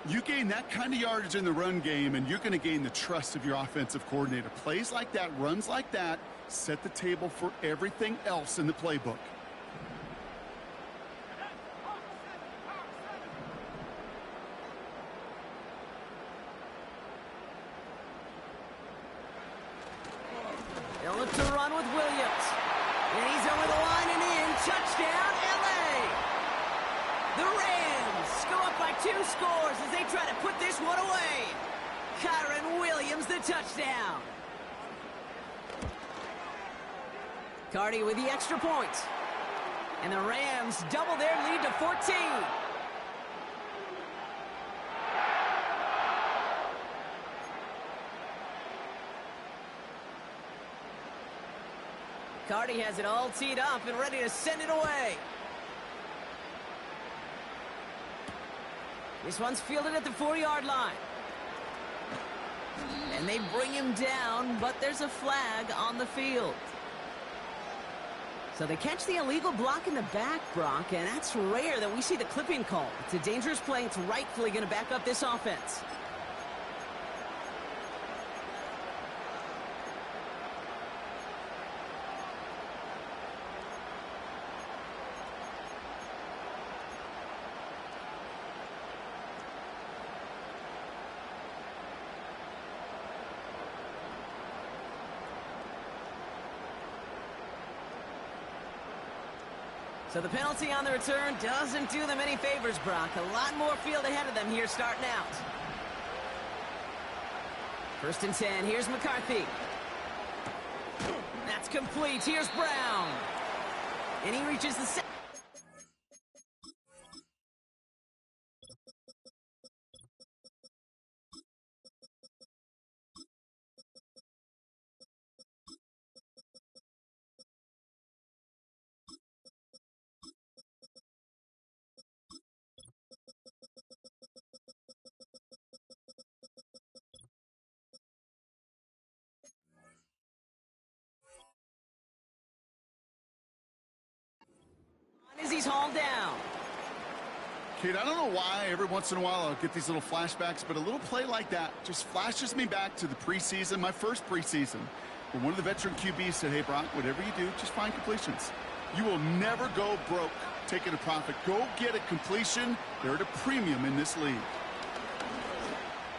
You gain that kind of yardage in the run game, and you're going to gain the trust of your offensive coordinator. Plays like that, runs like that, set the table for everything else in the playbook. They'll look to run with Williams. And he's over the line and in. Touchdown, L.A. The Rams go up by 2 scores as they try to put this one away. Kyron Williams, the touchdown. Cardi with the extra point. And the Rams double their lead to 14. Cardi has it all teed up and ready to send it away. This one's fielded at the 4-yard line. And they bring him down, but there's a flag on the field. So they catch the illegal block in the back, Brock, and that's rare that we see the clipping call. It's a dangerous play. It's rightfully going to back up this offense. So the penalty on the return doesn't do them any favors, Brock. A lot more field ahead of them here starting out. 1st and 10. Here's McCarthy. That's complete. Here's Brown. And he reaches the second. As he's hauled down. Kid, I don't know why every once in a while I'll get these little flashbacks, but a little play like that just flashes me back to the preseason, my first preseason, where one of the veteran QBs said, hey, Brock, whatever you do, just find completions. You will never go broke taking a profit. Go get a completion. They're at a premium in this league.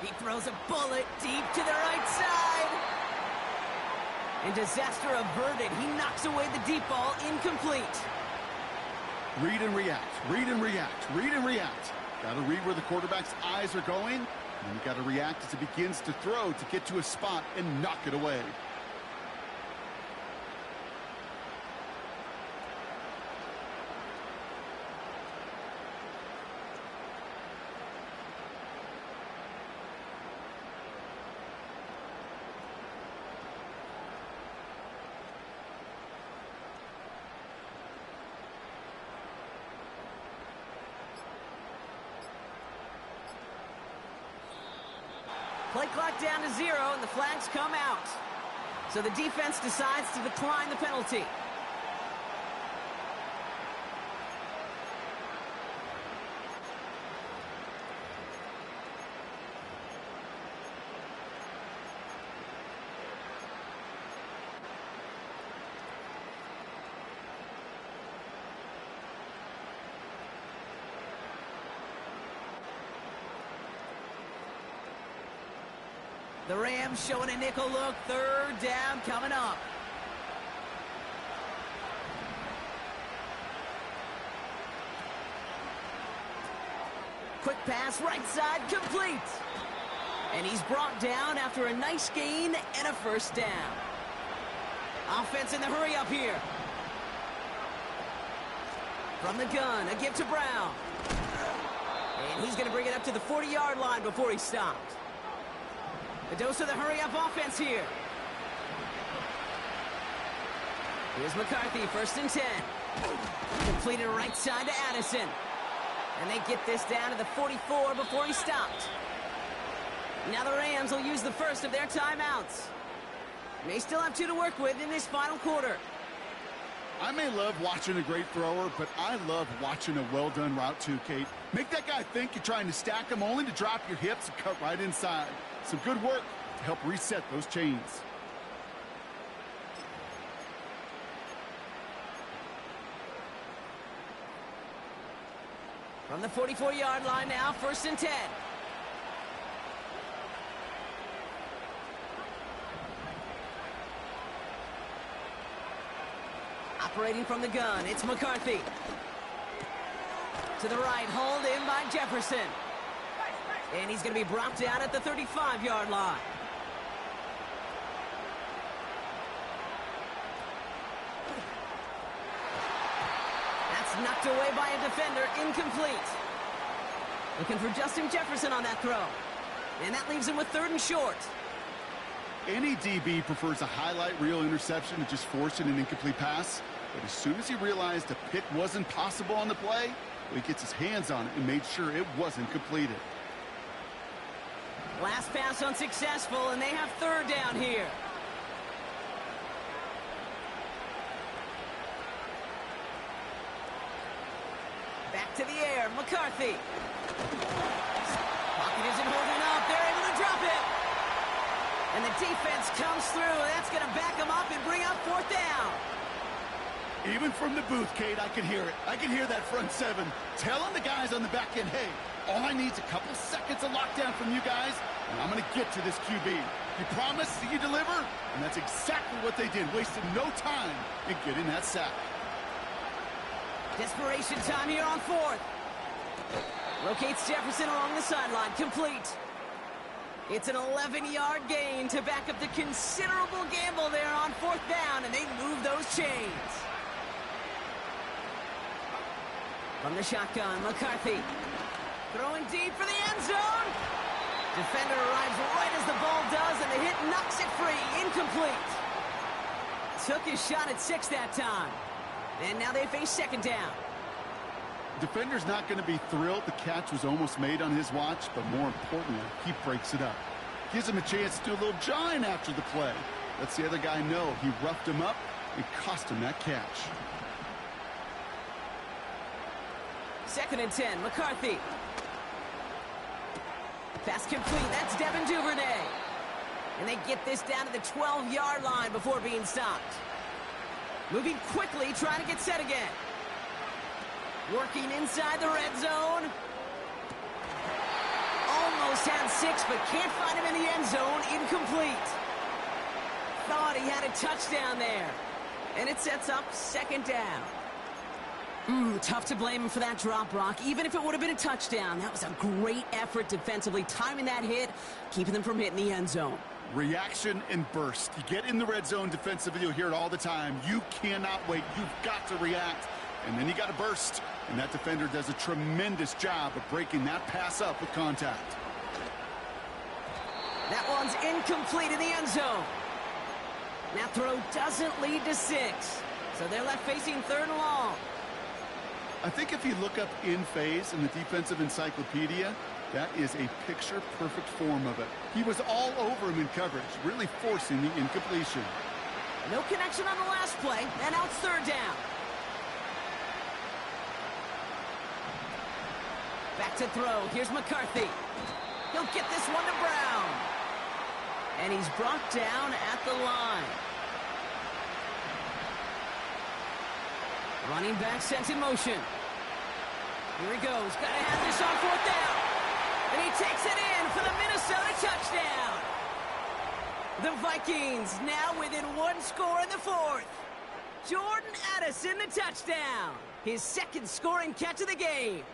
He throws a bullet deep to the right side. And disaster averted. He knocks away the deep ball, incomplete. Read and react, read and react, read and react. Got to read where the quarterback's eyes are going, and you got to react as he begins to throw to get to a spot and knock it away. Play clock down to 0, and the flags come out. So the defense decides to decline the penalty. The Rams showing a nickel look. Third down coming up. Quick pass, right side, complete. And he's brought down after a nice gain and a first down. Offense in the hurry up here. From the gun, a give to Brown. And he's going to bring it up to the 40-yard line before he stopped. A dose of the hurry-up offense here. Here's McCarthy, 1st and 10. Completed right side to Addison. And they get this down to the 44 before he stopped. Now the Rams will use the first of their timeouts. They still have 2 to work with in this final quarter. I may love watching a great thrower, but I love watching a well-done route too, Kate. Make that guy think you're trying to stack him only to drop your hips and cut right inside. Some good work to help reset those chains. From the 44-yard line now, 1st and 10. Operating from the gun, it's McCarthy. To the right, hauled in by Jefferson. And he's going to be brought down at the 35-yard line. That's knocked away by a defender, incomplete. Looking for Justin Jefferson on that throw. And that leaves him with 3rd and short. Any DB prefers a highlight reel interception to just forcing an incomplete pass. But as soon as he realized a pick wasn't possible on the play, well, he gets his hands on it and made sure it wasn't completed. Last pass unsuccessful, and they have 3rd down here. Back to the air, McCarthy. Pocket isn't holding up. They're able to drop it. And the defense comes through. That's going to back them up and bring up 4th down. Even from the booth, Kate, I could hear it. I could hear that front 7 telling the guys on the back end, hey, all I need is a couple seconds of lockdown from you guys, and I'm going to get to this QB. You promise that you deliver? And that's exactly what they did, wasted no time in getting that sack. Desperation time here on 4th. Locates Jefferson along the sideline, complete. It's an 11-yard gain to back up the considerable gamble there on 4th down, and they move those chains. From the shotgun, McCarthy. Throwing deep for the end zone. Defender arrives right as the ball does, and the hit knocks it free. Incomplete. Took his shot at 6 that time. And now they face 2nd down. Defender's not going to be thrilled the catch was almost made on his watch, but more importantly, he breaks it up. Gives him a chance to do a little jawing after the play. Lets the other guy know he roughed him up and cost him that catch. 2nd and 10, McCarthy. Pass complete, that's Devin Duvernay. And they get this down to the 12-yard line before being stopped. Moving quickly, trying to get set again. Working inside the red zone. Almost had 6, but can't find him in the end zone. Incomplete. Thought he had a touchdown there. And it sets up second down. Tough to blame him for that drop, Brock. Even if it would have been a touchdown, that was a great effort defensively, timing that hit, keeping them from hitting the end zone. Reaction and burst. You get in the red zone defensively, you'll hear it all the time. You cannot wait. You've got to react. And then you got to burst. And that defender does a tremendous job of breaking that pass up with contact. That one's incomplete in the end zone. That throw doesn't lead to 6. So they're left facing 3rd and long. I think if you look up in phase in the defensive encyclopedia, that is a picture-perfect form of it. He was all over him in coverage, really forcing the incompletion. No connection on the last play, and now it's 3rd down. Back to throw. Here's McCarthy. He'll get this one to Brown. And he's brought down at the line. Running back sent in motion. Here he goes. Got to have this on 4th down. And he takes it in for the Minnesota touchdown. The Vikings now within 1 score in the 4th. Jordan Addison the touchdown. His 2nd scoring catch of the game.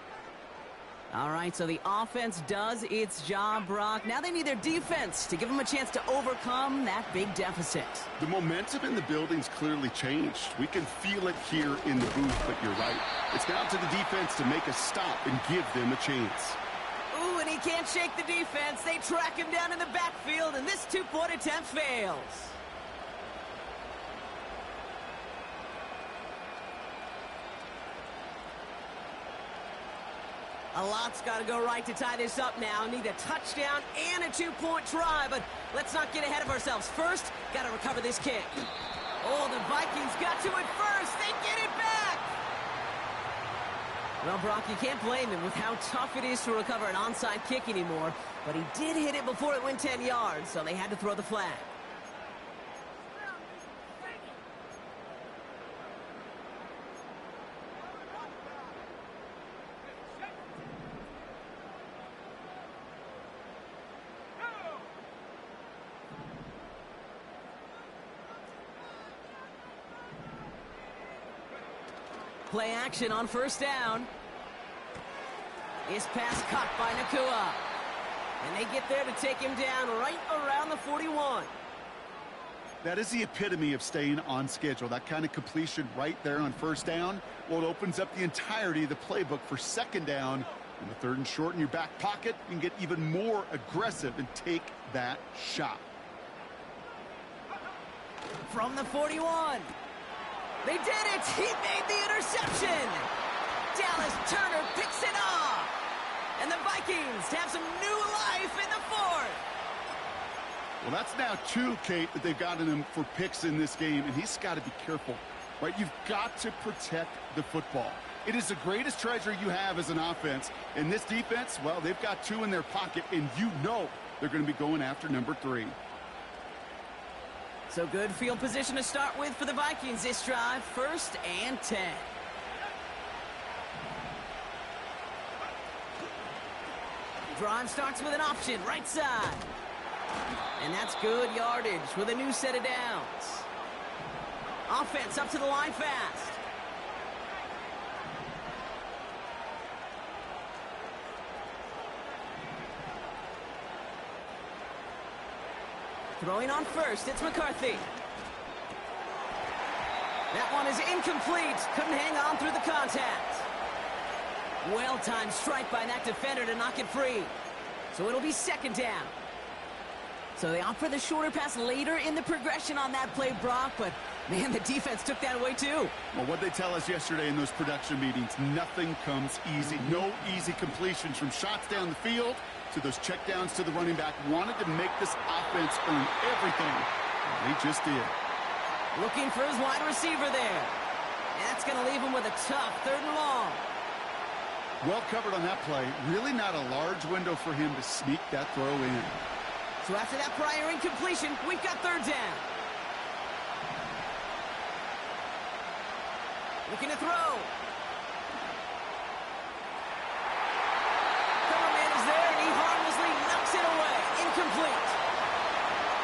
All right, so the offense does its job, Brock. Now they need their defense to give them a chance to overcome that big deficit. The momentum in the building's clearly changed. We can feel it here in the booth, but you're right. It's down to the defense to make a stop and give them a chance. Ooh, and he can't shake the defense. They track him down in the backfield, and this 2-point attempt fails. A lot's got to go right to tie this up now. Need a touchdown and a 2-point try, but let's not get ahead of ourselves. First, got to recover this kick. Oh, the Vikings got to it first. They get it back. Well, Brock, you can't blame him with how tough it is to recover an onside kick anymore, but he did hit it before it went 10 yards, so they had to throw the flag. Play action on 1st down. His pass caught by Nakua. And they get there to take him down right around the 41. That is the epitome of staying on schedule. That kind of completion right there on 1st down. Well, it opens up the entirety of the playbook for 2nd down. In the 3rd and short in your back pocket, you can get even more aggressive and take that shot. From the 41. They did it! He made the interception! Dallas Turner picks it off! And the Vikings have some new life in the 4th! Well, that's now 2, Kate, that they've gotten him for picks in this game, and he's got to be careful, right? You've got to protect the football. It is the greatest treasure you have as an offense, and this defense, well, they've got 2 in their pocket, and you know they're going to be going after number 3. So good field position to start with for the Vikings this drive. 1st and 10. Drive starts with an option, right side. And that's good yardage with a new set of downs. Offense up to the line fast. Throwing on 1st, it's McCarthy. That one is incomplete. Couldn't hang on through the contact. Well-timed strike by that defender to knock it free. So it'll be 2nd down. So they opt for the shorter pass later in the progression on that play, Brock, but man, the defense took that away too. Well, what they tell us yesterday in those production meetings, nothing comes easy. No easy completions from shots down the field to those checkdowns to the running back. Wanted to make this offense earn everything. And they just did. Looking for his wide receiver there. That's going to leave him with a tough 3rd and long. Well covered on that play. Really not a large window for him to sneak that throw in. So after that prior incompletion, we've got 3rd down. Looking to throw. Cover man is there, and he harmlessly knocks it away. Incomplete.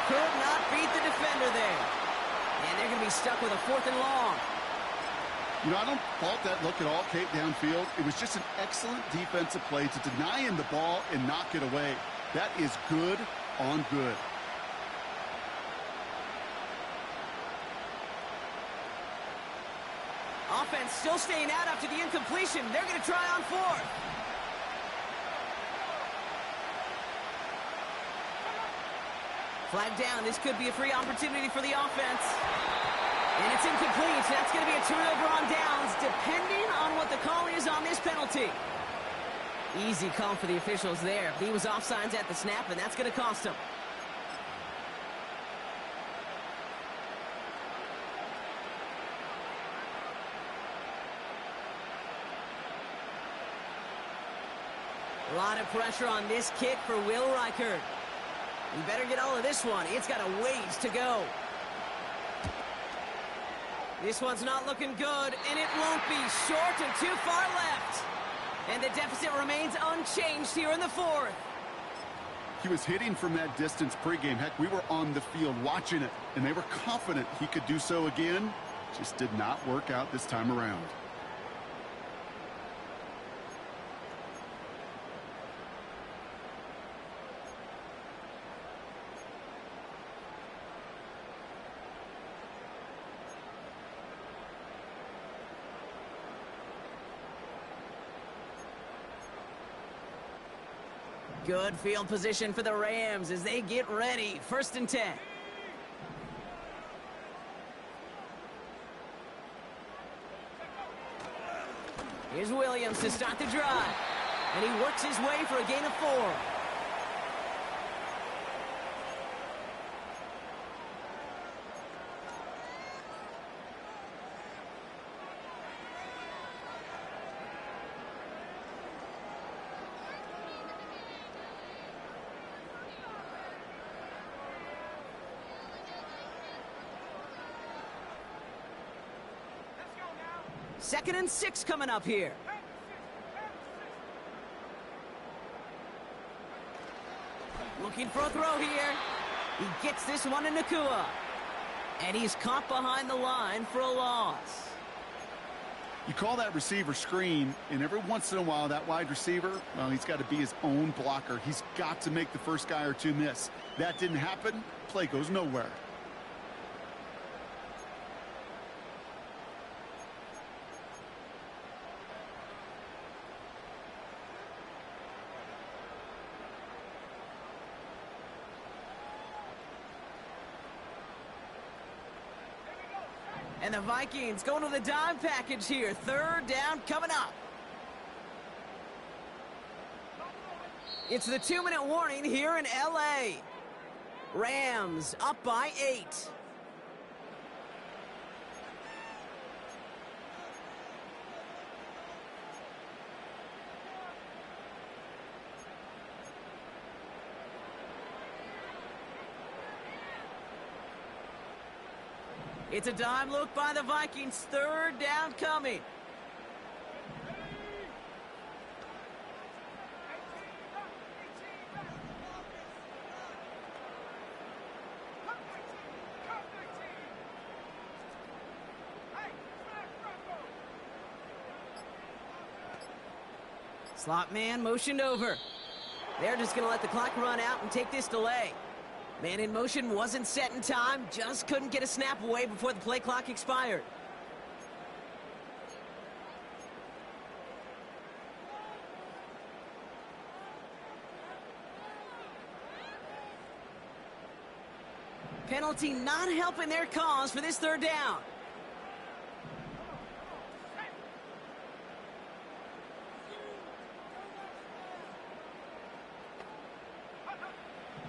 Could not beat the defender there. And they're going to be stuck with a 4th and long. You know, I don't fault that look at all, Kate, downfield. It was just an excellent defensive play to deny him the ball and knock it away. That is good on good. Offense still staying out after the incompletion. They're going to try on 4th. Flag down. This could be a free opportunity for the offense. And it's incomplete. That's going to be a turnover on downs, depending on what the call is on this penalty. Easy call for the officials there. He was offsides at the snap, and that's going to cost him. A lot of pressure on this kick for Will Reichert. He better get all of this one. It's got a ways to go. This one's not looking good, and it won't be. Short and too far left. And the deficit remains unchanged here in the 4th. He was hitting from that distance pregame. Heck, we were on the field watching it, and they were confident he could do so again. Just did not work out this time around. Good field position for the Rams as they get ready. 1st and 10. Here's Williams to start the drive. And he works his way for a gain of 4. Second and 6 coming up here. Looking for a throw here. He gets this one to Nakua. And he's caught behind the line for a loss. You call that receiver screen, and every once in a while, that wide receiver, well, he's got to be his own blocker. He's got to make the first guy or two miss. That didn't happen. Play goes nowhere. And the Vikings going to the dime package here. 3rd down coming up. It's the 2-minute warning here in L.A. Rams up by 8. It's a dime look by the Vikings. 3rd down coming. Slot man motioned over. They're just going to let the clock run out and take this delay. Man in motion wasn't set in time, just couldn't get a snap away before the play clock expired. Penalty not helping their cause for this 3rd down.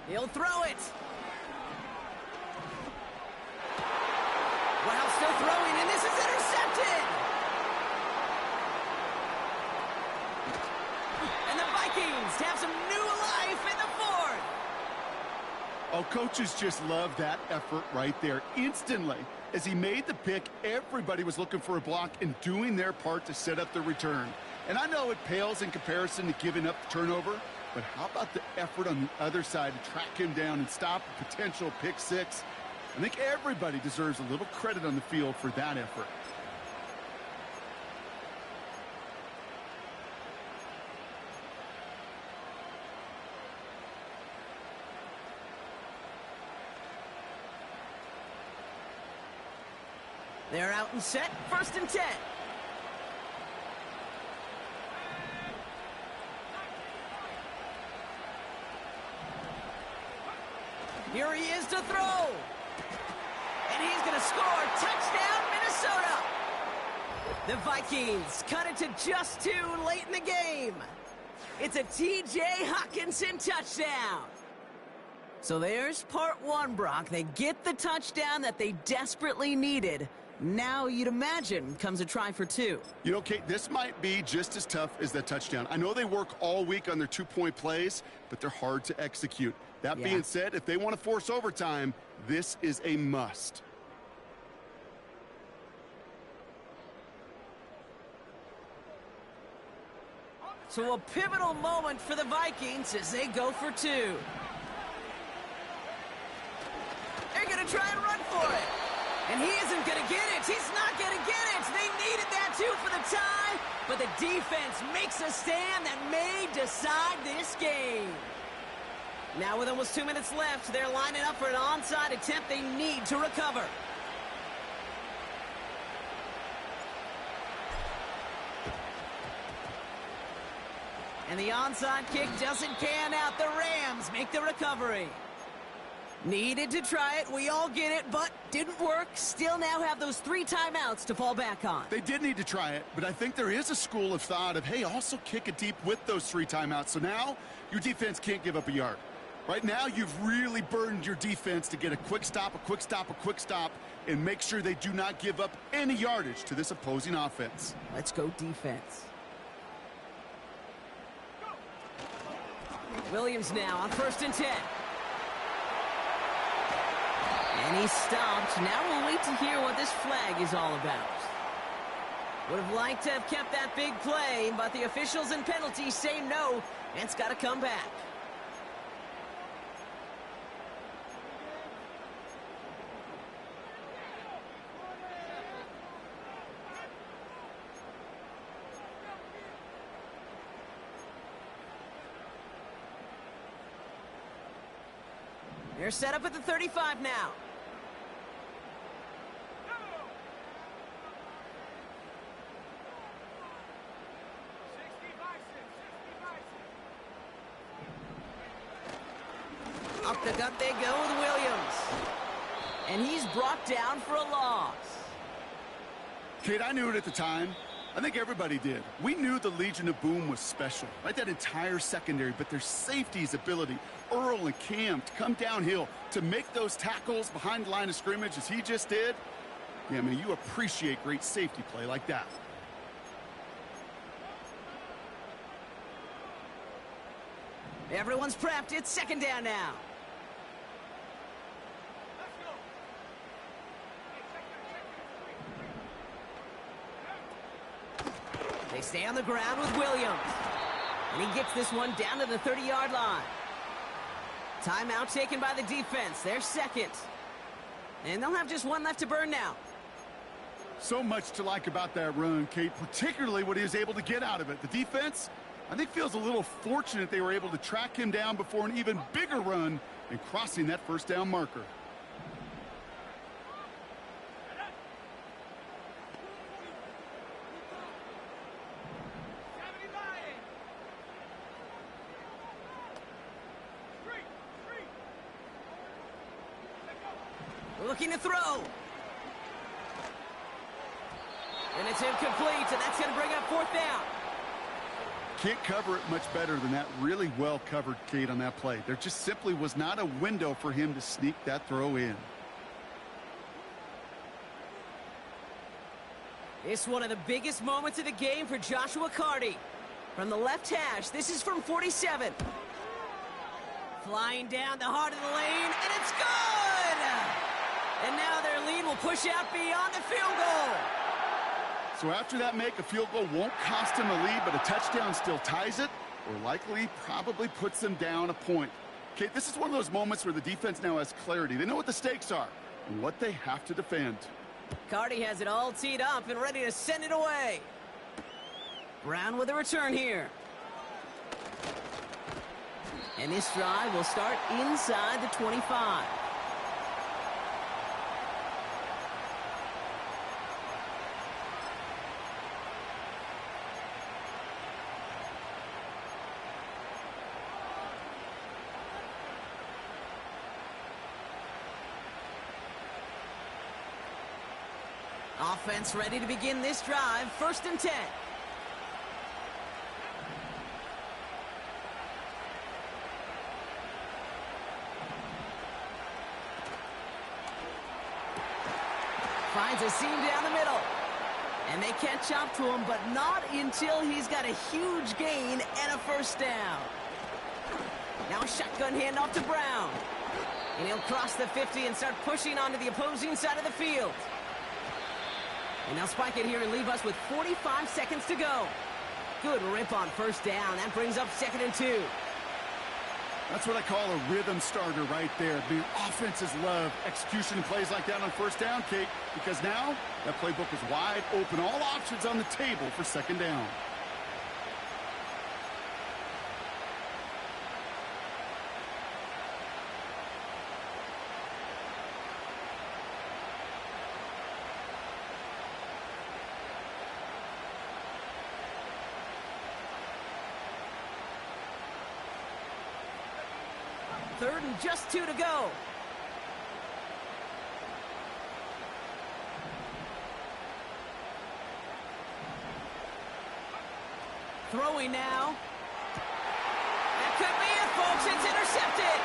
He'll throw it. Wow, still throwing, and this is intercepted. And the Vikings have some new life in the 4th. Oh, coaches just love that effort right there. Instantly, As he made the pick, everybody was looking for a block and doing their part to set up the return. And I know it pales in comparison to giving up the turnover, but how about the effort on the other side to track him down and stop a potential pick six? I think everybody deserves a little credit on the field for that effort. They're out and set, 1st and 10. Here he is to throw. And he's going to score. Touchdown, Minnesota. The Vikings cut it to just 2 late in the game. It's a T.J. Hockenson touchdown. So there's part 1, Brock. They get the touchdown that they desperately needed. Now, you'd imagine, comes a try for 2. You know, Kate, this might be just as tough as that touchdown. I know they work all week on their 2-point plays, but they're hard to execute. That being said, if they want to force overtime, this is a must. So a pivotal moment for the Vikings as they go for 2. They're going to try and run for it. And he isn't going to get it. He's not going to get it. They needed that, too, for the tie. But the defense makes a stand that may decide this game. Now, with almost 2 minutes left, they're lining up for an onside attempt they need to recover. And the onside kick doesn't pan out. The Rams make the recovery. Needed to try it. We all get it, but didn't work. Still now have those 3 timeouts to fall back on. They did need to try it, but I think there is a school of thought of, hey, also kick it deep with those 3 timeouts. So now your defense can't give up a yard. Right now, you've really burdened your defense to get a quick stop, a quick stop, a quick stop, and make sure they do not give up any yardage to this opposing offense. Let's go defense. Williams now on 1st and 10. And he's stopped. Now we'll wait to hear what this flag is all about. Would have liked to have kept that big play, but the officials and penalties say no, and it's got to come back. They're set up at the 35 now. Up the gut they go with Williams. And he's brought down for a loss. Kate, I knew it at the time. I think everybody did. We knew the Legion of Boom was special, right? That entire secondary, but their safety's ability, Earl and Cam, to come downhill, to make those tackles behind the line of scrimmage as he just did. Yeah, I mean, you appreciate great safety play like that. Everyone's prepped. It's 2nd down now. They stay on the ground with Williams. And he gets this one down to the 30-yard line. Timeout taken by the defense. They're 2nd. And they'll have just 1 left to burn now. So much to like about that run, Kate, particularly what he was able to get out of it. The defense, I think, feels a little fortunate they were able to track him down before an even bigger run and crossing that 1st down marker. Looking to throw. And it's incomplete, and that's going to bring up 4th down. Can't cover it much better than that. Really well covered, Kate, on that play. There just simply was not a window for him to sneak that throw in. It's one of the biggest moments of the game for Joshua Carty. From the left hash, this is from 47. Flying down the heart of the lane, and it's good! And now they're leading will push out beyond the field goal. So after that make, a field goal won't cost him a lead, but a touchdown still ties it, or likely probably puts them down a point. Okay, this is one of those moments where the defense now has clarity. They know what the stakes are and what they have to defend. Carty has it all teed up and ready to send it away. Brown with a return here. And this drive will start inside the 25. Offense ready to begin this drive. 1st and 10. Finds a seam down the middle. And they catch up to him, but not until he's got a huge gain and a 1st down. Now a shotgun handoff to Brown. And he'll cross the 50 and start pushing onto the opposing side of the field. And they'll spike it here and leave us with 45 seconds to go. Good rip on 1st down. That brings up 2nd and 2. That's what I call a rhythm starter right there. The offenses love execution plays like that on 1st down, Kate, because now that playbook is wide open. All options on the table for 2nd down. Third and just 2 to go. Throwing now. That could be it, folks. It's intercepted.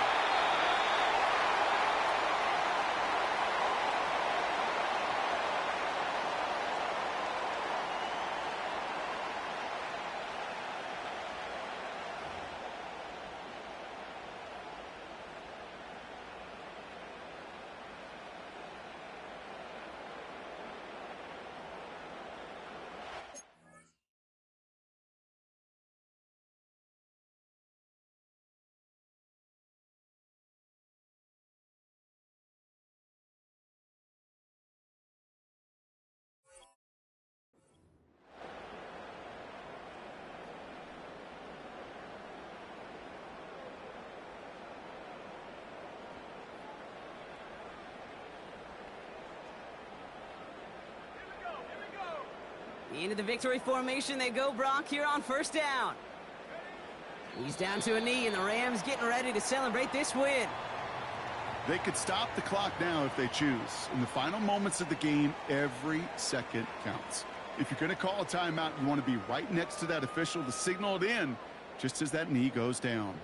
Into the victory formation they go, Brock, here on 1st down. He's down to a knee, and the Rams getting ready to celebrate this win. They could stop the clock now if they choose. In the final moments of the game, every second counts. If you're going to call a timeout, you want to be right next to that official to signal it in just as that knee goes down.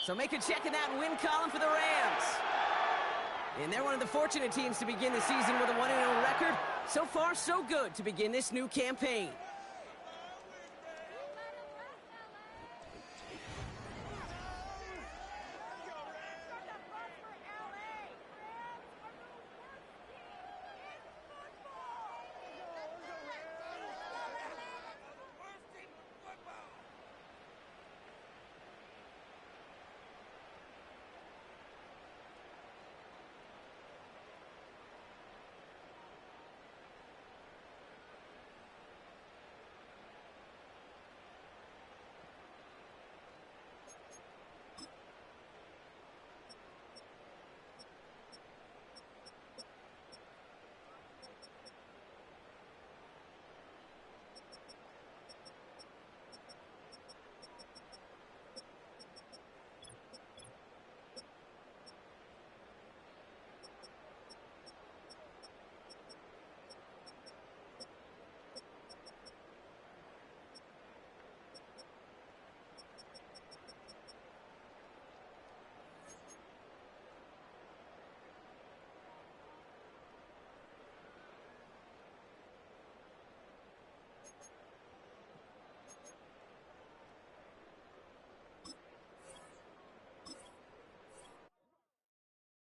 So make a check in that win column for the Rams. And they're one of the fortunate teams to begin the season with a 1-0 record. So far, so good to begin this new campaign.